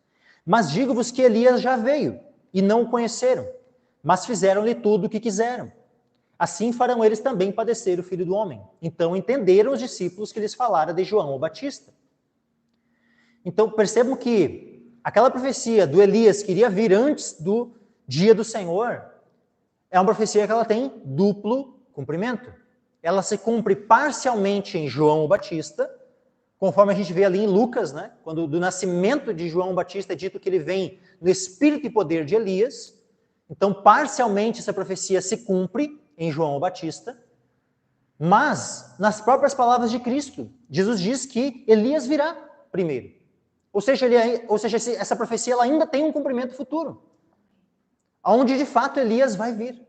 Mas digo-vos que Elias já veio e não o conheceram, mas fizeram-lhe tudo o que quiseram. Assim farão eles também padecer o Filho do Homem. Então entenderam os discípulos que lhes falara de João o Batista. Então percebam que aquela profecia do Elias que iria vir antes do dia do Senhor é uma profecia que ela tem duplo cumprimento. Ela se cumpre parcialmente em João o Batista, conforme a gente vê ali em Lucas, né? Quando do nascimento de João Batista é dito que ele vem no espírito e poder de Elias. Então, parcialmente, essa profecia se cumpre em João Batista, mas, nas próprias palavras de Cristo, Jesus diz que Elias virá primeiro. Ou seja, essa profecia ela ainda tem um cumprimento futuro, onde de fato Elias vai vir,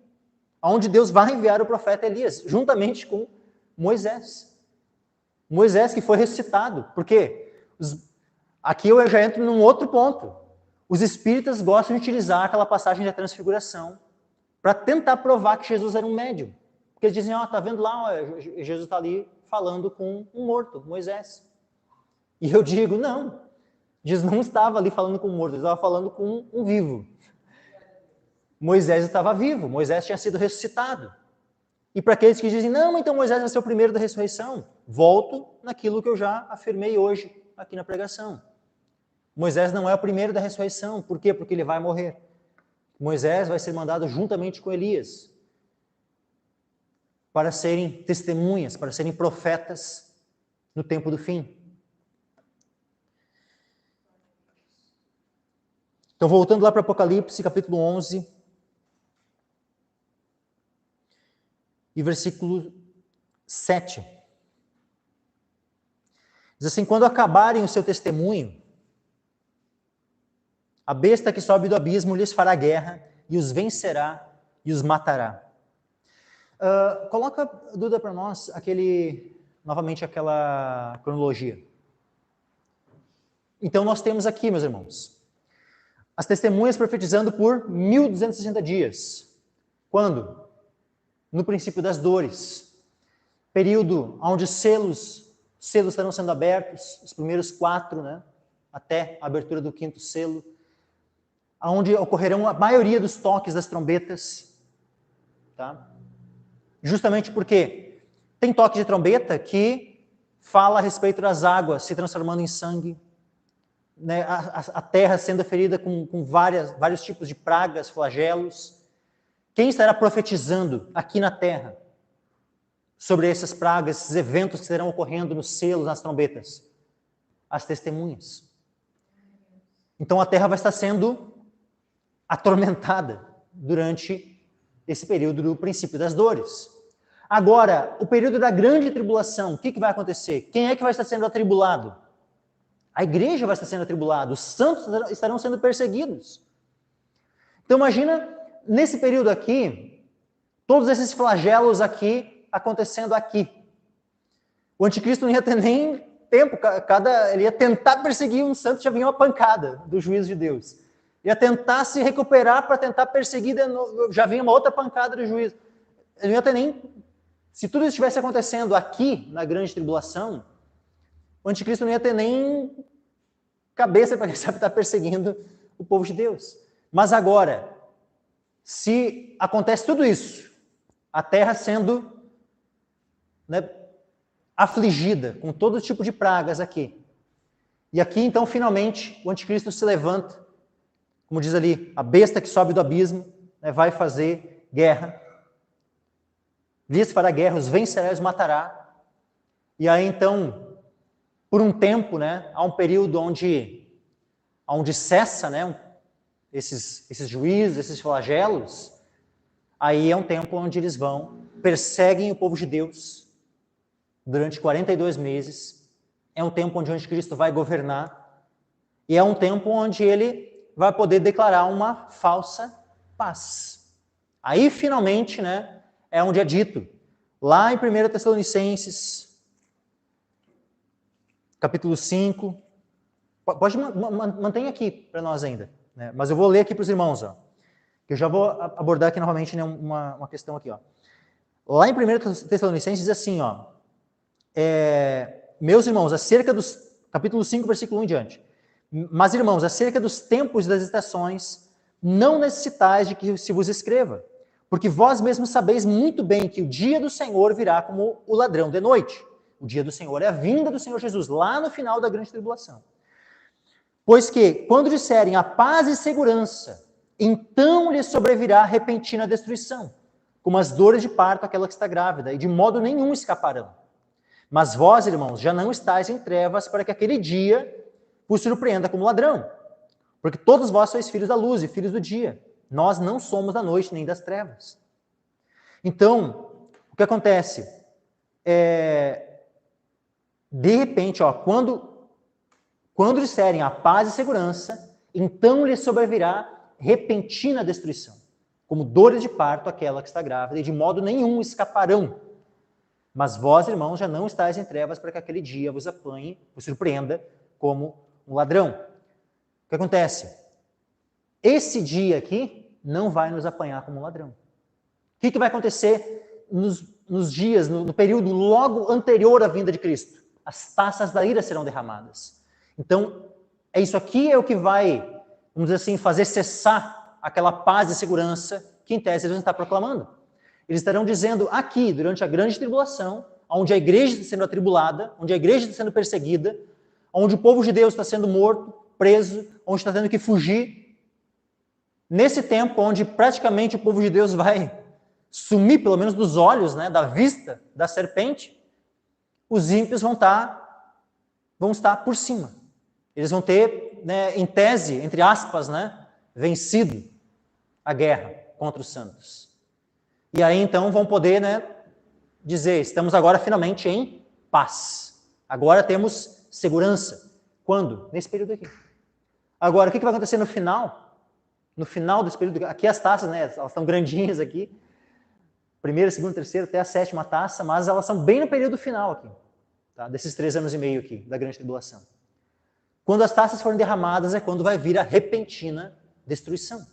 onde Deus vai enviar o profeta Elias, juntamente com Moisés. Moisés que foi ressuscitado, porque aqui eu já entro num outro ponto. Os espíritas gostam de utilizar aquela passagem da transfiguração para tentar provar que Jesus era um médium. Porque eles dizem, tá vendo lá, Jesus está ali falando com um morto, Moisés. E eu digo, não, Jesus não estava ali falando com um morto, ele estava falando com um vivo. Moisés estava vivo, Moisés tinha sido ressuscitado. E para aqueles que dizem, não, então Moisés vai ser o primeiro da ressurreição, volto naquilo que eu já afirmei hoje aqui na pregação. Moisés não é o primeiro da ressurreição. Por quê? Porque ele vai morrer. Moisés vai ser mandado juntamente com Elias para serem testemunhas, para serem profetas no tempo do fim. Então, voltando lá para Apocalipse, capítulo 11, e versículo 7. Diz assim, quando acabarem o seu testemunho, a besta que sobe do abismo lhes fará guerra e os vencerá e os matará. Coloca, Duda, para nós, novamente aquela cronologia. Então, nós temos aqui, meus irmãos, as testemunhas profetizando por 1260 dias. Quando? No princípio das dores. Período onde selos estarão sendo abertos, os primeiros 4, né, até a abertura do 5º selo, onde ocorrerão a maioria dos toques das trombetas. Tá? Justamente porque tem toque de trombeta que fala a respeito das águas se transformando em sangue, né, a terra sendo ferida com vários tipos de pragas, flagelos. Quem estará profetizando aqui na terra sobre essas pragas, esses eventos que estarão ocorrendo nos selos, nas trombetas? As testemunhas. Então a terra vai estar sendo atormentada durante esse período do princípio das dores. Agora, o período da grande tribulação, o que vai acontecer? Quem é que vai estar sendo atribulado? A igreja vai estar sendo atribulada, os santos estarão sendo perseguidos. Então imagina, nesse período aqui, todos esses flagelos aqui, acontecendo aqui. O anticristo não ia ter nem tempo, ele ia tentar perseguir um santo, já vinha uma pancada do juízo de Deus. Ia tentar se recuperar para tentar perseguir, já vinha uma outra pancada do juízo. Ele não ia ter nem... Se tudo isso estivesse acontecendo aqui, na grande tribulação, o anticristo não ia ter nem cabeça para estar perseguindo o povo de Deus. Mas agora, se acontece tudo isso, a terra sendo, né, afligida com todo tipo de pragas aqui, e aqui então finalmente o anticristo se levanta, como diz ali, a besta que sobe do abismo, né, vai fazer guerra, lhes fará guerra, os vencerá e os matará. E aí então, por um tempo, né, há um período onde cessa, né, esses juízos, esses flagelos. Aí é um tempo onde eles perseguem o povo de Deus durante 42 meses. É um tempo onde o anticristo vai governar. E é um tempo onde ele vai poder declarar uma falsa paz. Aí, finalmente, né, é onde é dito, lá em 1 Tessalonicenses, capítulo 5, pode manter aqui para nós ainda, né? Mas eu vou ler aqui para os irmãos, ó, que eu já vou abordar aqui novamente, né, uma questão aqui. Ó. Lá em 1 Tessalonicenses diz assim, ó, meus irmãos, acerca dos, capítulo 5, versículo 1 em diante, mas irmãos, acerca dos tempos e das estações, não necessitais de que se vos escreva, porque vós mesmos sabeis muito bem que o dia do Senhor virá como o ladrão de noite. O dia do Senhor é a vinda do Senhor Jesus, lá no final da grande tribulação. Pois que, quando disserem a paz e segurança, então lhe sobrevirá repentina destruição, como as dores de parto àquela que está grávida, e de modo nenhum escaparão. Mas vós, irmãos, já não estáis em trevas para que aquele dia vos surpreenda como ladrão. Porque todos vós sois filhos da luz e filhos do dia. Nós não somos da noite nem das trevas. Então, o que acontece? De repente, ó, quando disserem a paz e segurança, então lhe sobrevirá repentina destruição, como dores de parto àquela que está grávida, e de modo nenhum escaparão. Mas vós, irmãos, já não estáis em trevas para que aquele dia vos apanhe, vos surpreenda como um ladrão. O que acontece? Esse dia aqui não vai nos apanhar como um ladrão. O que vai acontecer nos dias, no período logo anterior à vinda de Cristo? As taças da ira serão derramadas. Então, isso aqui é o que vai, vamos dizer assim, fazer cessar aquela paz e segurança que, em tese, eles estão proclamando. Eles estarão dizendo aqui, durante a grande tribulação, onde a igreja está sendo atribulada, onde a igreja está sendo perseguida, onde o povo de Deus está sendo morto, preso, onde está tendo que fugir. Nesse tempo, onde praticamente o povo de Deus vai sumir, pelo menos dos olhos, né, da vista da serpente, os ímpios vão estar por cima. Eles vão ter, né, em tese, entre aspas, né, vencido a guerra contra os santos. E aí, então, vão poder, né, dizer, estamos agora finalmente em paz. Agora temos segurança. Quando? Nesse período aqui. Agora, o que vai acontecer no final? No final desse período, aqui as taças, né, elas estão grandinhas aqui, primeira, segunda, terceira, até a 7ª taça, mas elas são bem no período final aqui, tá? Desses 3 anos e meio aqui, da grande tribulação. Quando as taças forem derramadas é quando vai vir a repentina destruição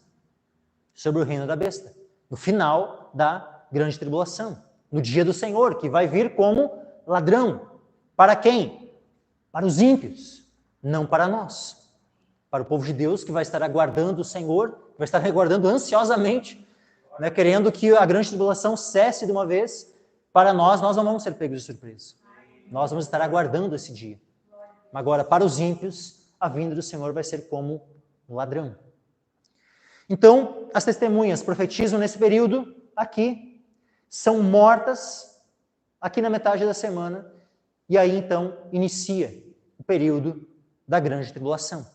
sobre o reino da besta. No final da grande tribulação, no dia do Senhor, que vai vir como ladrão. Para quem? Para os ímpios, não para nós. Para o povo de Deus que vai estar aguardando o Senhor, vai estar aguardando ansiosamente, né, querendo que a grande tribulação cesse de uma vez. Para nós não vamos ser pegos de surpresa. Nós vamos estar aguardando esse dia. Agora, para os ímpios, a vinda do Senhor vai ser como um ladrão. Então, as testemunhas profetizam nesse período aqui, são mortas aqui na metade da semana, e aí então inicia o período da grande tribulação.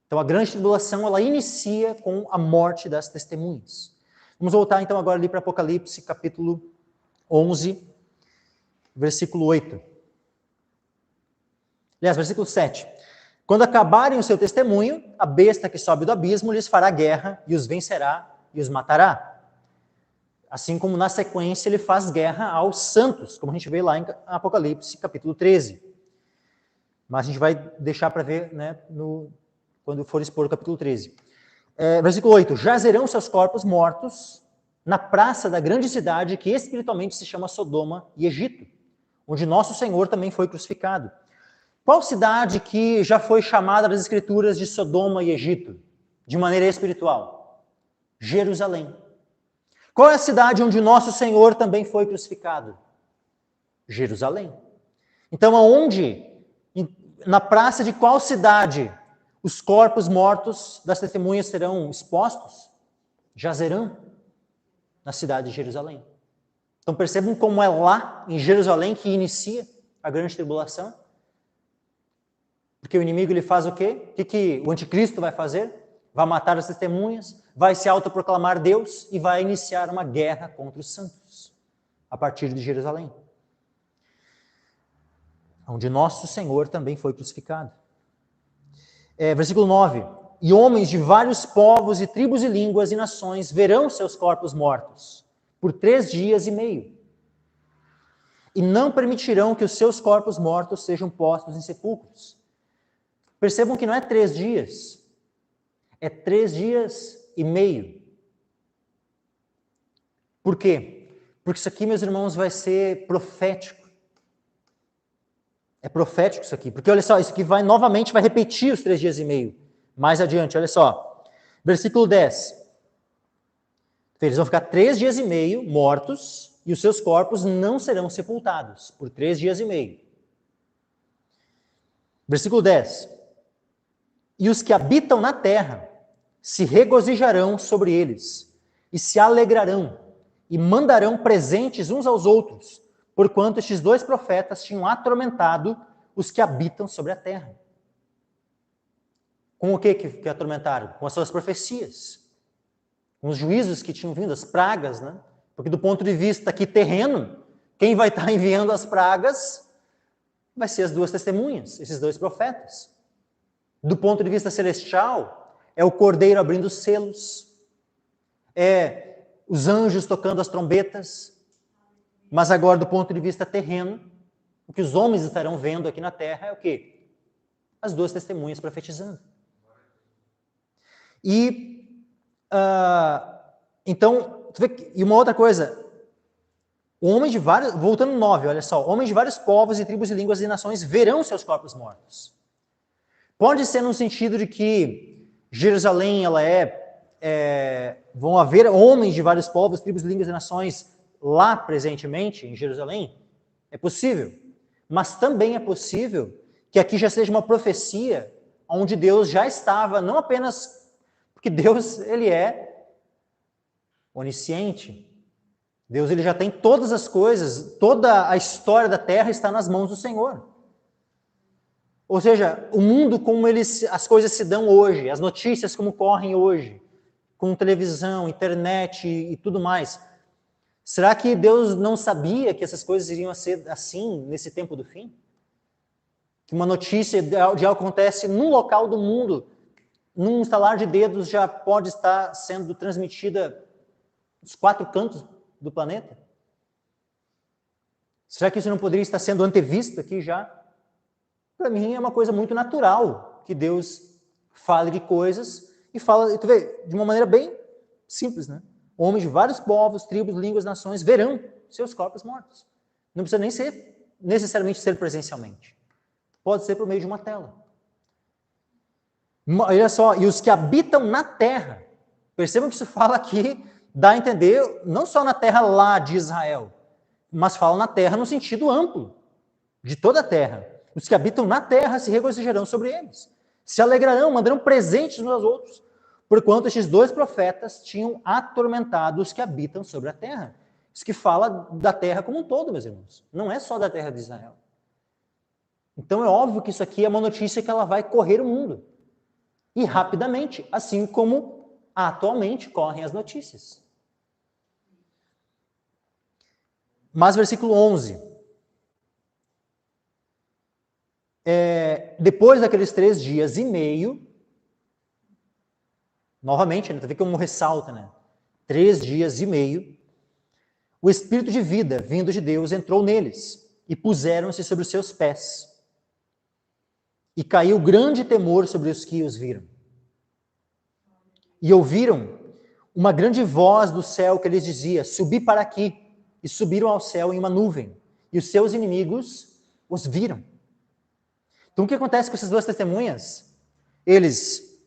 Então, a grande tribulação, ela inicia com a morte das testemunhas. Vamos voltar então agora ali para Apocalipse, capítulo 11, versículo 8. Aliás, versículo 7. Quando acabarem o seu testemunho, a besta que sobe do abismo lhes fará guerra e os vencerá e os matará. Assim como na sequência ele faz guerra aos santos, como a gente vê lá em Apocalipse, capítulo 13. Mas a gente vai deixar para ver, né, quando for expor o capítulo 13. Versículo 8. Jazerão seus corpos mortos na praça da grande cidade que espiritualmente se chama Sodoma e Egito, onde nosso Senhor também foi crucificado. Qual cidade que já foi chamada das Escrituras de Sodoma e Egito, de maneira espiritual? Jerusalém. Qual é a cidade onde nosso Senhor também foi crucificado? Jerusalém. Então, aonde? Na praça de qual cidade os corpos mortos das testemunhas serão expostos? Jazerão, na cidade de Jerusalém. Então, percebam como é lá, em Jerusalém, que inicia a grande tribulação. Porque o inimigo ele faz o quê? O que o anticristo vai fazer? Vai matar as testemunhas, vai se autoproclamar Deus e vai iniciar uma guerra contra os santos, a partir de Jerusalém, onde nosso Senhor também foi crucificado. Versículo 9. E homens de vários povos e tribos e línguas e nações verão seus corpos mortos por 3 dias e meio. E não permitirão que os seus corpos mortos sejam postos em sepulcros. Percebam que não é 3 dias, é 3 dias e meio. Por quê? Porque isso aqui, meus irmãos, vai ser profético. É profético isso aqui, porque olha só, isso aqui novamente vai repetir os 3 dias e meio. Mais adiante, olha só. Versículo 10. Eles vão ficar 3 dias e meio mortos e os seus corpos não serão sepultados por 3 dias e meio. Versículo 10. E os que habitam na terra se regozijarão sobre eles e se alegrarão e mandarão presentes uns aos outros, porquanto estes 2 profetas tinham atormentado os que habitam sobre a terra. Com o que atormentaram? Com as suas profecias. Com os juízos que tinham vindo, as pragas, né? Porque do ponto de vista aqui terreno, quem vai estar enviando as pragas vai ser as 2 testemunhas, esses 2 profetas. Do ponto de vista celestial, é o cordeiro abrindo os selos, é os anjos tocando as trombetas. Mas agora, do ponto de vista terreno, o que os homens estarão vendo aqui na terra é o quê? As 2 testemunhas profetizando. E, então, e uma outra coisa, voltando no 9, olha só, homens de vários povos e tribos e línguas e nações verão seus corpos mortos. Pode ser no sentido de que Jerusalém, vão haver homens de vários povos, tribos, línguas e nações lá presentemente, em Jerusalém? É possível. Mas também é possível que aqui já seja uma profecia onde Deus já estava, não apenas porque Deus, ele é onisciente. Deus, ele já tem todas as coisas, toda a história da terra está nas mãos do Senhor. Ou seja, o mundo como as coisas se dão hoje, as notícias como correm hoje, com televisão, internet e tudo mais. Será que Deus não sabia que essas coisas iriam ser assim nesse tempo do fim? Que uma notícia de algo que acontece num local do mundo, num estalar de dedos, já pode estar sendo transmitida nos 4 cantos do planeta? Será que isso não poderia estar sendo antevisto aqui já? Para mim é uma coisa muito natural que Deus fale de coisas e fala, tu vê, de uma maneira bem simples, né? Homens de vários povos, tribos, línguas, nações verão seus corpos mortos. Não precisa nem necessariamente ser presencialmente. Pode ser por meio de uma tela. Olha só, e os que habitam na terra, percebam que isso fala aqui, dá a entender, não só na terra lá de Israel, mas fala na terra no sentido amplo, de toda a terra. Os que habitam na terra se regozijarão sobre eles, se alegrarão, mandarão presentes uns aos outros, porquanto estes 2 profetas tinham atormentado os que habitam sobre a terra. Isso que fala da terra como um todo, meus irmãos. Não é só da terra de Israel. Então é óbvio que isso aqui é uma notícia que ela vai correr o mundo. E rapidamente, assim como atualmente correm as notícias. Mas versículo 11. Depois daqueles 3 dias e meio, novamente, tu vê como ressalta, né? 3 dias e meio, o Espírito de vida, vindo de Deus, entrou neles, e puseram-se sobre os seus pés. E caiu grande temor sobre os que os viram. E ouviram uma grande voz do céu que lhes dizia, subi para aqui. E subiram ao céu em uma nuvem. E os seus inimigos os viram. Então o que acontece com essas 2 testemunhas? Eles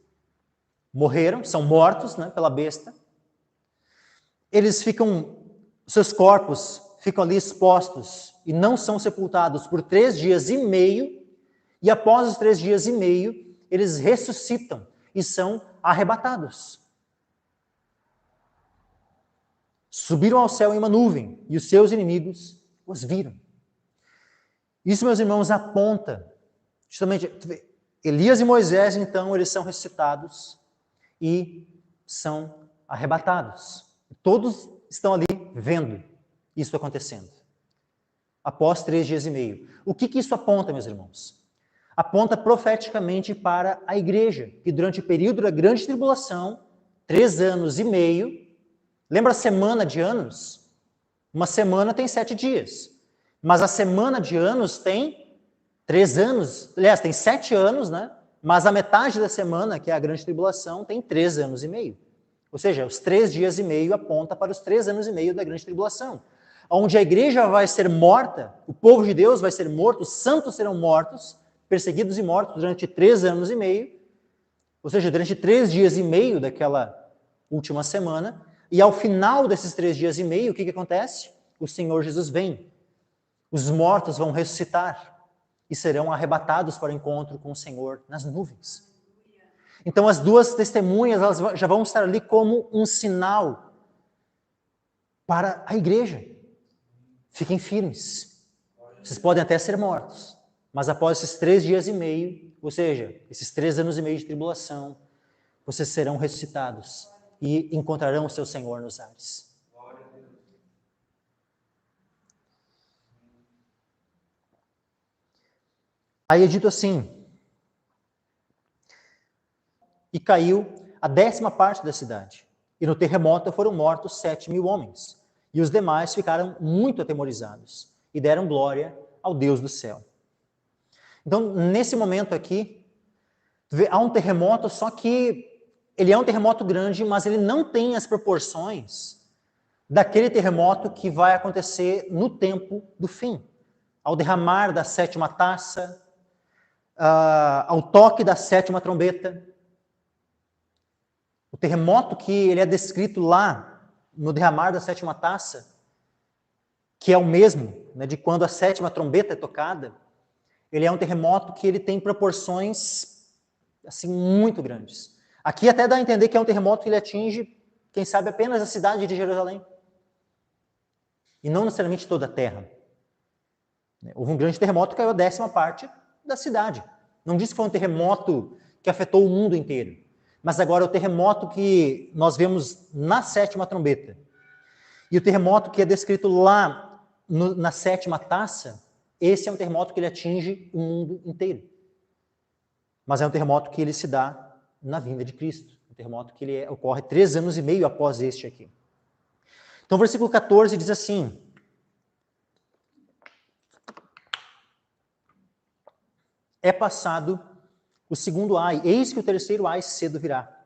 morreram, são mortos, né, pela besta. Seus corpos ficam ali expostos e não são sepultados por 3 dias e meio, e após os 3 dias e meio, eles ressuscitam e são arrebatados. Subiram ao céu em uma nuvem, e os seus inimigos os viram. Isso, meus irmãos, aponta justamente, Elias e Moisés, então, eles são ressuscitados e são arrebatados. Todos estão ali vendo isso acontecendo. Após 3 dias e meio. O que isso aponta, meus irmãos? aponta profeticamente para a igreja, que durante o período da grande tribulação, 3 anos e meio, lembra a semana de anos? Uma semana tem 7 dias, mas a semana de anos tem 3 anos, aliás, tem 7 anos, né? Mas a metade da semana, que é a grande tribulação, tem 3 anos e meio. Ou seja, os 3 dias e meio aponta para os 3 anos e meio da grande tribulação, onde a igreja vai ser morta, o povo de Deus vai ser morto, os santos serão mortos, perseguidos e mortos durante 3 anos e meio, ou seja, durante 3 dias e meio daquela última semana, e ao final desses 3 dias e meio, o que acontece? O Senhor Jesus vem, os mortos vão ressuscitar e serão arrebatados para o encontro com o Senhor nas nuvens. Então as duas testemunhas, elas já vão estar ali como um sinal para a igreja. Fiquem firmes. Vocês podem até ser mortos, mas após esses 3 dias e meio, ou seja, esses 3 anos e meio de tribulação, vocês serão ressuscitados e encontrarão o seu Senhor nos ares. Aí é dito assim: e caiu a 10ª parte da cidade, e no terremoto foram mortos 7.000 homens, e os demais ficaram muito atemorizados, e deram glória ao Deus do céu. Então, nesse momento aqui, há um terremoto, só que ele é um terremoto grande, mas ele não tem as proporções daquele terremoto que vai acontecer no tempo do fim. Ao derramar da 7ª taça, ao toque da 7ª trombeta. O terremoto que ele é descrito lá, no derramar da 7ª taça, que é o mesmo, né, de quando a 7ª trombeta é tocada, ele é um terremoto que ele tem proporções assim, muito grandes. Aqui até dá a entender que é um terremoto que ele atinge, quem sabe, apenas a cidade de Jerusalém. E não necessariamente toda a terra. Houve um grande terremoto que caiu a 10ª parte da cidade. Não diz que foi um terremoto que afetou o mundo inteiro. Mas agora o terremoto que nós vemos na 7ª trombeta e o terremoto que é descrito lá na 7ª taça, esse é um terremoto que ele atinge o mundo inteiro. Mas é um terremoto que ele se dá na vinda de Cristo. Um terremoto que ele ocorre 3 anos e meio após este aqui. Então o versículo 14 diz assim: é passado o segundo ai, eis que o terceiro ai cedo virá.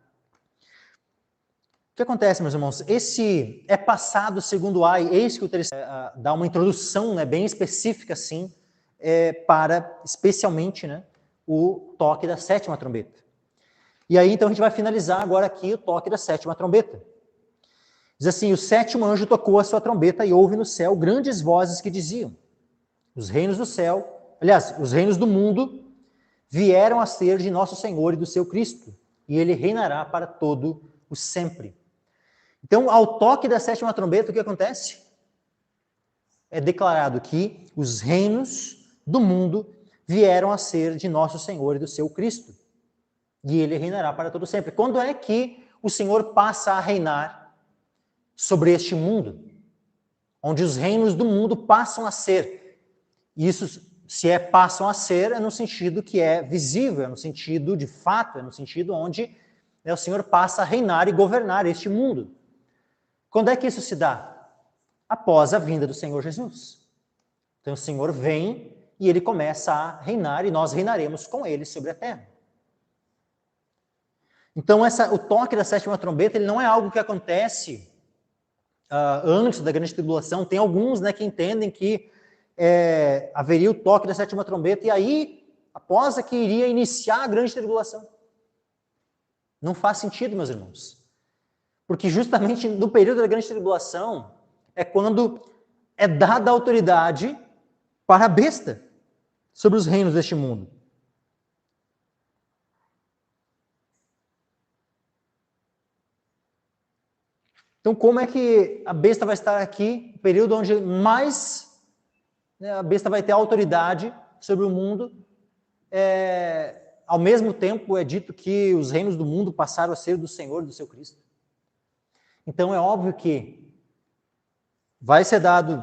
O que acontece, meus irmãos? Esse é passado o segundo ai, eis que o terceiro... dá uma introdução, né, bem específica, assim, para, especialmente, né, o toque da 7ª trombeta. E aí, então, a gente vai finalizar agora aqui o toque da 7ª trombeta. Diz assim: o 7º anjo tocou a sua trombeta e houve no céu grandes vozes que diziam: os reinos do céu, aliás, os reinos do mundo vieram a ser de nosso Senhor e do seu Cristo, e ele reinará para todo o sempre. Então, ao toque da 7ª trombeta, o que acontece? É declarado que os reinos do mundo vieram a ser de nosso Senhor e do seu Cristo, e ele reinará para todo sempre. Quando é que o Senhor passa a reinar sobre este mundo? Onde os reinos do mundo passam a ser. Isso, se passam a ser, é no sentido que é visível, é no sentido de fato, é no sentido onde, né, o Senhor passa a reinar e governar este mundo. Quando é que isso se dá? Após a vinda do Senhor Jesus. Então o Senhor vem e ele começa a reinar e nós reinaremos com ele sobre a terra. Então o toque da 7ª trombeta ele não é algo que acontece antes da grande tribulação. Tem alguns, né, que entendem que haveria o toque da 7ª trombeta e aí, após que iria iniciar a grande tribulação. Não faz sentido, meus irmãos. Porque justamente no período da grande tribulação é quando é dada a autoridade para a besta sobre os reinos deste mundo. Então, como é que a besta vai estar aqui, no período onde mais, né, a besta vai ter autoridade sobre o mundo? Ao mesmo tempo, é dito que os reinos do mundo passaram a ser do Senhor e do seu Cristo. Então, é óbvio que vai ser dado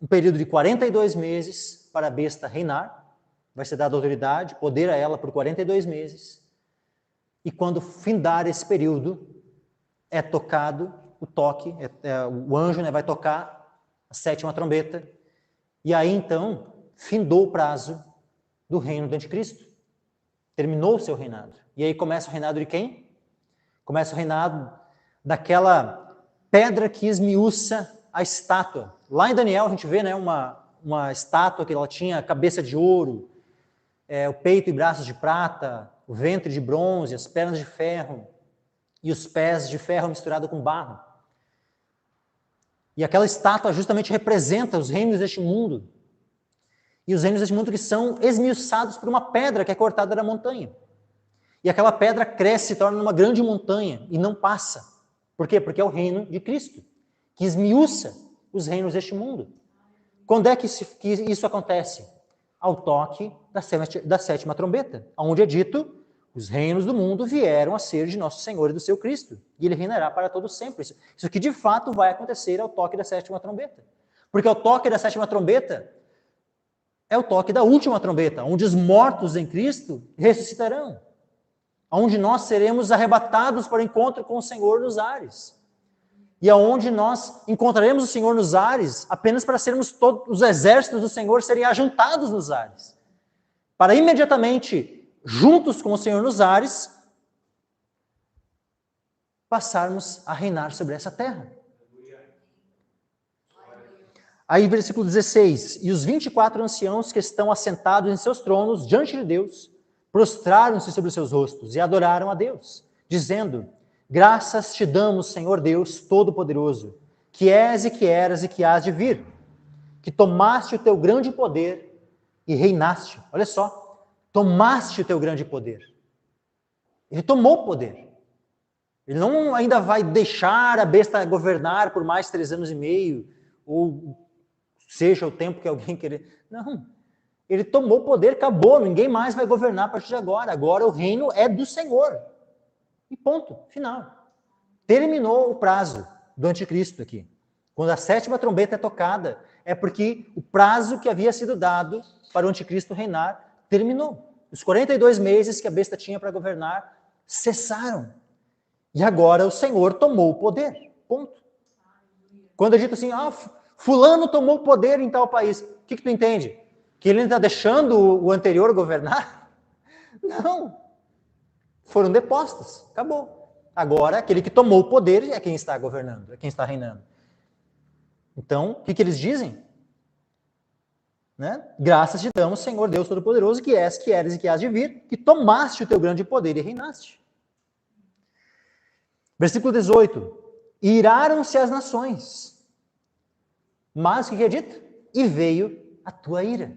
um período de 42 meses para a besta reinar, vai ser dada autoridade, poder a ela por 42 meses. E quando findar esse período, é tocado o toque, o anjo, né, vai tocar a 7ª trombeta. E aí, então, findou o prazo do reino do anticristo. Terminou o seu reinado. E aí começa o reinado de quem? Começa o reinado daquela pedra que esmiuça a estátua. Lá em Daniel a gente vê, né, uma estátua que ela tinha cabeça de ouro, o peito e braços de prata, o ventre de bronze, as pernas de ferro e os pés de ferro misturado com barro. E aquela estátua justamente representa os reinos deste mundo. E os reinos deste mundo que são esmiuçados por uma pedra que é cortada da montanha. E aquela pedra cresce, se torna uma grande montanha e não passa. Por quê? Porque é o reino de Cristo, que esmiuça os reinos deste mundo. Quando é que isso acontece? Ao toque da 7ª trombeta, onde é dito: os reinos do mundo vieram a ser de nosso Senhor e do seu Cristo, e ele reinará para todo sempre. Isso que de fato vai acontecer ao toque da 7ª trombeta. Porque ao toque da 7ª trombeta é o toque da última trombeta, onde os mortos em Cristo ressuscitarão, onde nós seremos arrebatados para o encontro com o Senhor nos ares. E aonde nós encontraremos o Senhor nos ares apenas para sermos todos os exércitos do Senhor serem ajuntados nos ares. Para imediatamente, juntos com o Senhor nos ares, passarmos a reinar sobre essa terra. Aí, versículo 16: e os 24 anciãos que estão assentados em seus tronos diante de Deus, prostraram-se sobre os seus rostos e adoraram a Deus, dizendo: graças te damos, Senhor Deus Todo-Poderoso, que és e que eras e que hás de vir, que tomaste o teu grande poder e reinaste. Olha só, tomaste o teu grande poder. Ele tomou o poder. Ele não ainda vai deixar a besta governar por mais 3 anos e meio, ou seja o tempo que alguém querer. Não. Ele tomou o poder, acabou, ninguém mais vai governar a partir de agora. Agora o reino é do Senhor. E ponto, final. Terminou o prazo do anticristo aqui. Quando a 7ª trombeta é tocada, é porque o prazo que havia sido dado para o anticristo reinar terminou. Os 42 meses que a besta tinha para governar cessaram. E agora o Senhor tomou o poder. Ponto. Quando é dito assim, fulano tomou o poder em tal país, o que tu entende? Que ele está deixando o anterior governar? Não. Foram depostos. Acabou. Agora, aquele que tomou o poder é quem está governando, é quem está reinando. Então, o que eles dizem? Né? Graças te damos, Senhor Deus Todo-Poderoso, que és, que eres e que hás de vir, que tomaste o teu grande poder e reinaste. Versículo 18. Iraram-se as nações. Mas o que é dito? E veio a tua ira.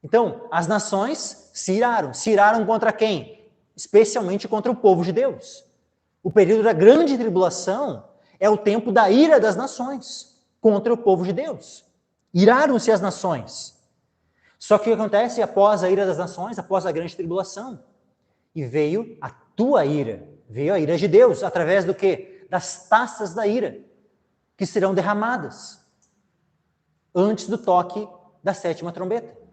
Então, as nações se iraram. Se iraram contra quem? Especialmente contra o povo de Deus. O período da grande tribulação é o tempo da ira das nações contra o povo de Deus. Iraram-se as nações. Só que o que acontece após a ira das nações, após a grande tribulação? E veio a tua ira. Veio a ira de Deus, através do quê? Das taças da ira, que serão derramadas antes do toque da 7ª trombeta.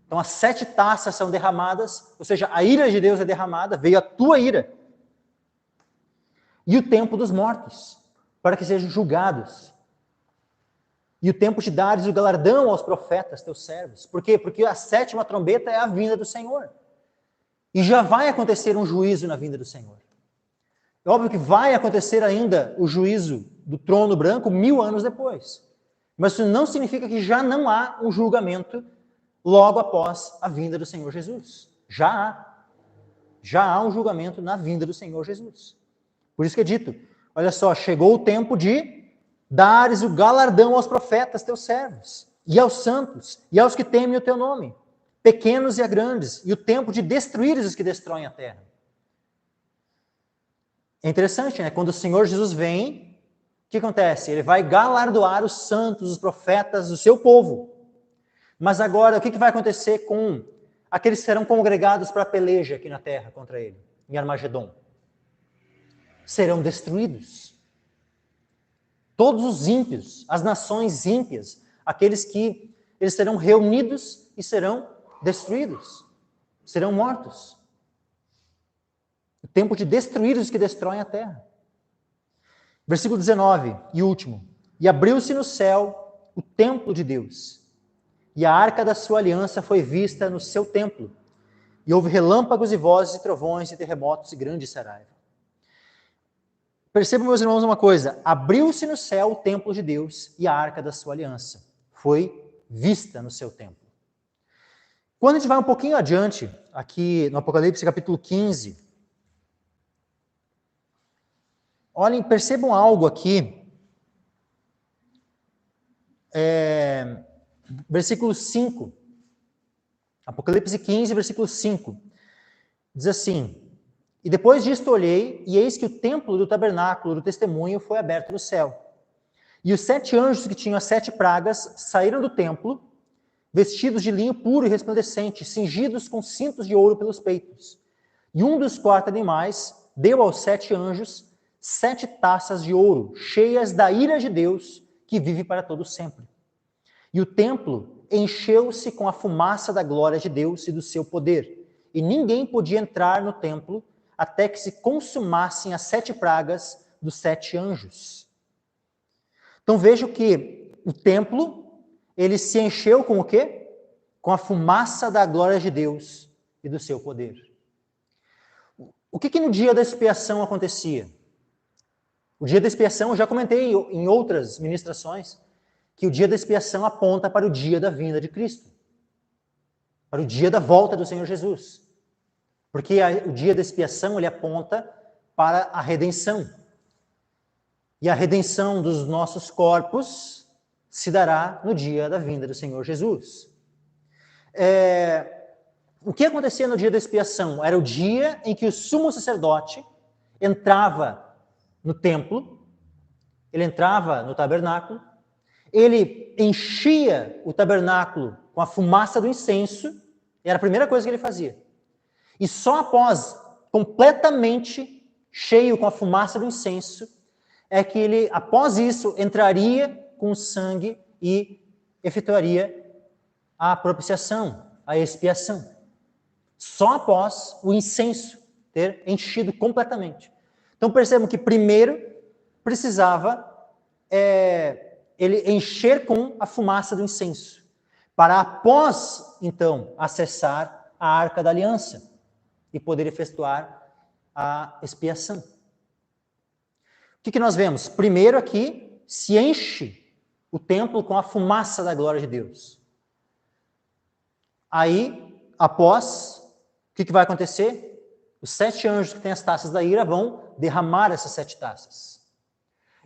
Então, as 7 taças são derramadas, ou seja, a ira de Deus é derramada, veio a tua ira. E o tempo dos mortos, para que sejam julgados. E o tempo de dares o galardão aos profetas, teus servos. Por quê? Porque a 7ª trombeta é a vinda do Senhor. E já vai acontecer um juízo na vinda do Senhor. É óbvio que vai acontecer ainda o juízo do trono branco 1000 anos depois. Mas isso não significa que já não há um julgamento logo após a vinda do Senhor Jesus. Já há um julgamento na vinda do Senhor Jesus. Por isso que é dito, olha só, chegou o tempo de dares o galardão aos profetas, teus servos, e aos santos, e aos que temem o teu nome, pequenos e a grandes, e o tempo de destruires os que destroem a terra. É interessante, né? Quando o Senhor Jesus vem, o que acontece? Ele vai galardoar os santos, os profetas, o seu povo. Mas agora, o que vai acontecer com aqueles que serão congregados para a peleja aqui na terra contra ele, em Armagedon? Serão destruídos. Todos os ímpios, as nações ímpias, aqueles que eles serão reunidos e serão destruídos, serão mortos. O tempo de destruir os que destroem a terra. Versículo 19, e último. E abriu-se no céu o templo de Deus, e a arca da sua aliança foi vista no seu templo. E houve relâmpagos e vozes e trovões e terremotos e grande saraiva. Percebam, meus irmãos, uma coisa. Abriu-se no céu o templo de Deus e a arca da sua aliança foi vista no seu templo. Quando a gente vai um pouquinho adiante, aqui no Apocalipse capítulo 15, olhem, percebam algo aqui. Versículo 5. Apocalipse 15, versículo 5. Diz assim: E depois disto olhei, e eis que o templo do tabernáculo do testemunho foi aberto no céu. E os 7 anjos que tinham as 7 pragas saíram do templo, vestidos de linho puro e resplandecente, cingidos com cintos de ouro pelos peitos. E um dos 4 animais deu aos 7 anjos 7 taças de ouro, cheias da ira de Deus, que vive para todo sempre. E o templo encheu-se com a fumaça da glória de Deus e do seu poder. E ninguém podia entrar no templo até que se consumassem as 7 pragas dos 7 anjos. Então veja que o templo, ele se encheu com o quê? Com a fumaça da glória de Deus e do seu poder. O que no dia da expiação acontecia? O dia da expiação, eu já comentei em outras ministrações, que o dia da expiação aponta para o dia da vinda de Cristo, para o dia da volta do Senhor Jesus. Porque o dia da expiação, ele aponta para a redenção. E a redenção dos nossos corpos se dará no dia da vinda do Senhor Jesus. O que acontecia no dia da expiação? Era o dia em que o sumo sacerdote entrava no templo, ele entrava no tabernáculo, ele enchia o tabernáculo com a fumaça do incenso, era a primeira coisa que ele fazia. E só após, completamente cheio com a fumaça do incenso, é que ele, após isso, entraria com o sangue e efetuaria a propiciação, a expiação. Só após o incenso ter enchido completamente. Então percebam que primeiro precisava ele encher com a fumaça do incenso, para após, então, acessar a Arca da Aliança e poder efetuar a expiação. O que nós vemos? Primeiro aqui, se enche o templo com a fumaça da glória de Deus. Aí, após, o que vai acontecer? Os 7 anjos que têm as taças da ira vão derramar essas 7 taças.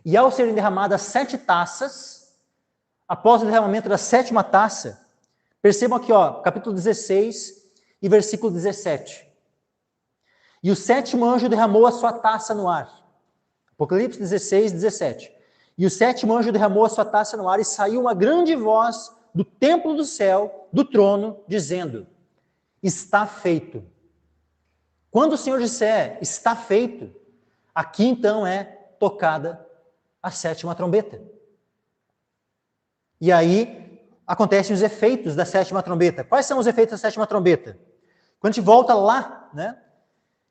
E ao serem derramadas 7 taças, após o derramamento da 7ª taça, percebam aqui, capítulo 16 e versículo 17. E o 7º anjo derramou a sua taça no ar. Apocalipse 16, 17. E o 7º anjo derramou a sua taça no ar e saiu uma grande voz do templo do céu, do trono, dizendo: está feito. Quando o Senhor disser está feito, aqui então é tocada a 7ª trombeta. E aí acontecem os efeitos da 7ª trombeta. Quais são os efeitos da 7ª trombeta? Quando a gente volta lá, né,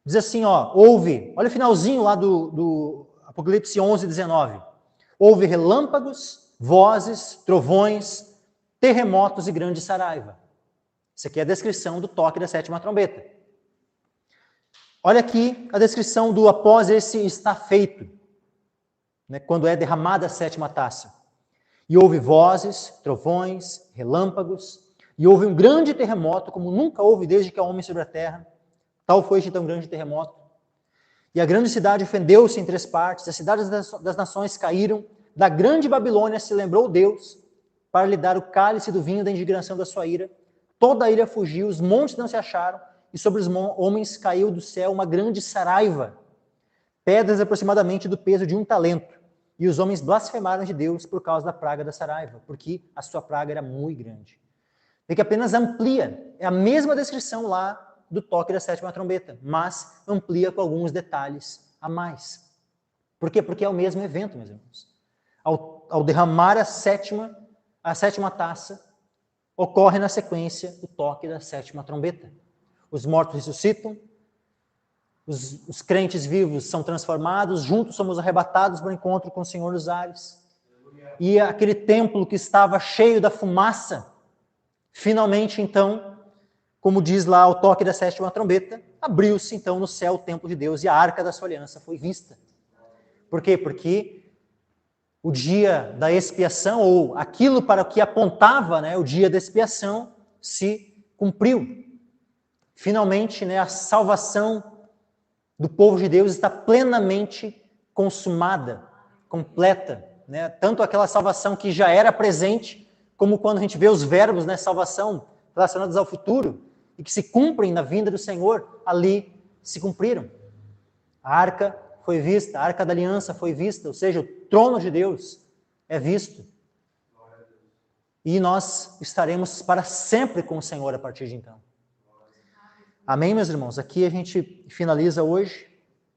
diz assim, houve, olha o finalzinho lá do Apocalipse 11, 19. Houve relâmpagos, vozes, trovões, terremotos e grande saraiva. Isso aqui é a descrição do toque da 7ª trombeta. Olha aqui a descrição do após esse está feito, né, quando é derramada a 7ª taça. E houve vozes, trovões, relâmpagos, e houve um grande terremoto, como nunca houve desde que há homem sobre a terra. Tal foi este tão grande terremoto. E a grande cidade fendeu-se em 3 partes, as cidades das nações caíram, da grande Babilônia se lembrou Deus, para lhe dar o cálice do vinho da indignação da sua ira. Toda a ira fugiu, os montes não se acharam, e sobre os homens caiu do céu uma grande saraiva, pedras aproximadamente do peso de 1 talento. E os homens blasfemaram de Deus por causa da praga da saraiva, porque a sua praga era muito grande. Vê que apenas amplia, é a mesma descrição lá do toque da 7ª trombeta, mas amplia com alguns detalhes a mais. Por quê? Porque é o mesmo evento, meus irmãos. Ao derramar a sétima taça, ocorre na sequência o toque da 7ª trombeta. Os mortos ressuscitam, os crentes vivos são transformados, juntos somos arrebatados para o encontro com o Senhor dos ares. E aquele templo que estava cheio da fumaça, finalmente, então, como diz lá o toque da 7ª trombeta, abriu-se então no céu o templo de Deus e a arca da sua aliança foi vista. Por quê? Porque o dia da expiação, ou aquilo para o que apontava, né, o dia da expiação, se cumpriu. Finalmente, né, a salvação do povo de Deus está plenamente consumada, completa. Né? Tanto aquela salvação que já era presente, como quando a gente vê os verbos, né, salvação, relacionados ao futuro, e que se cumprem na vinda do Senhor, ali se cumpriram. A arca foi vista, a arca da aliança foi vista, ou seja, o trono de Deus é visto. E nós estaremos para sempre com o Senhor a partir de então. Amém, meus irmãos? Aqui a gente finaliza hoje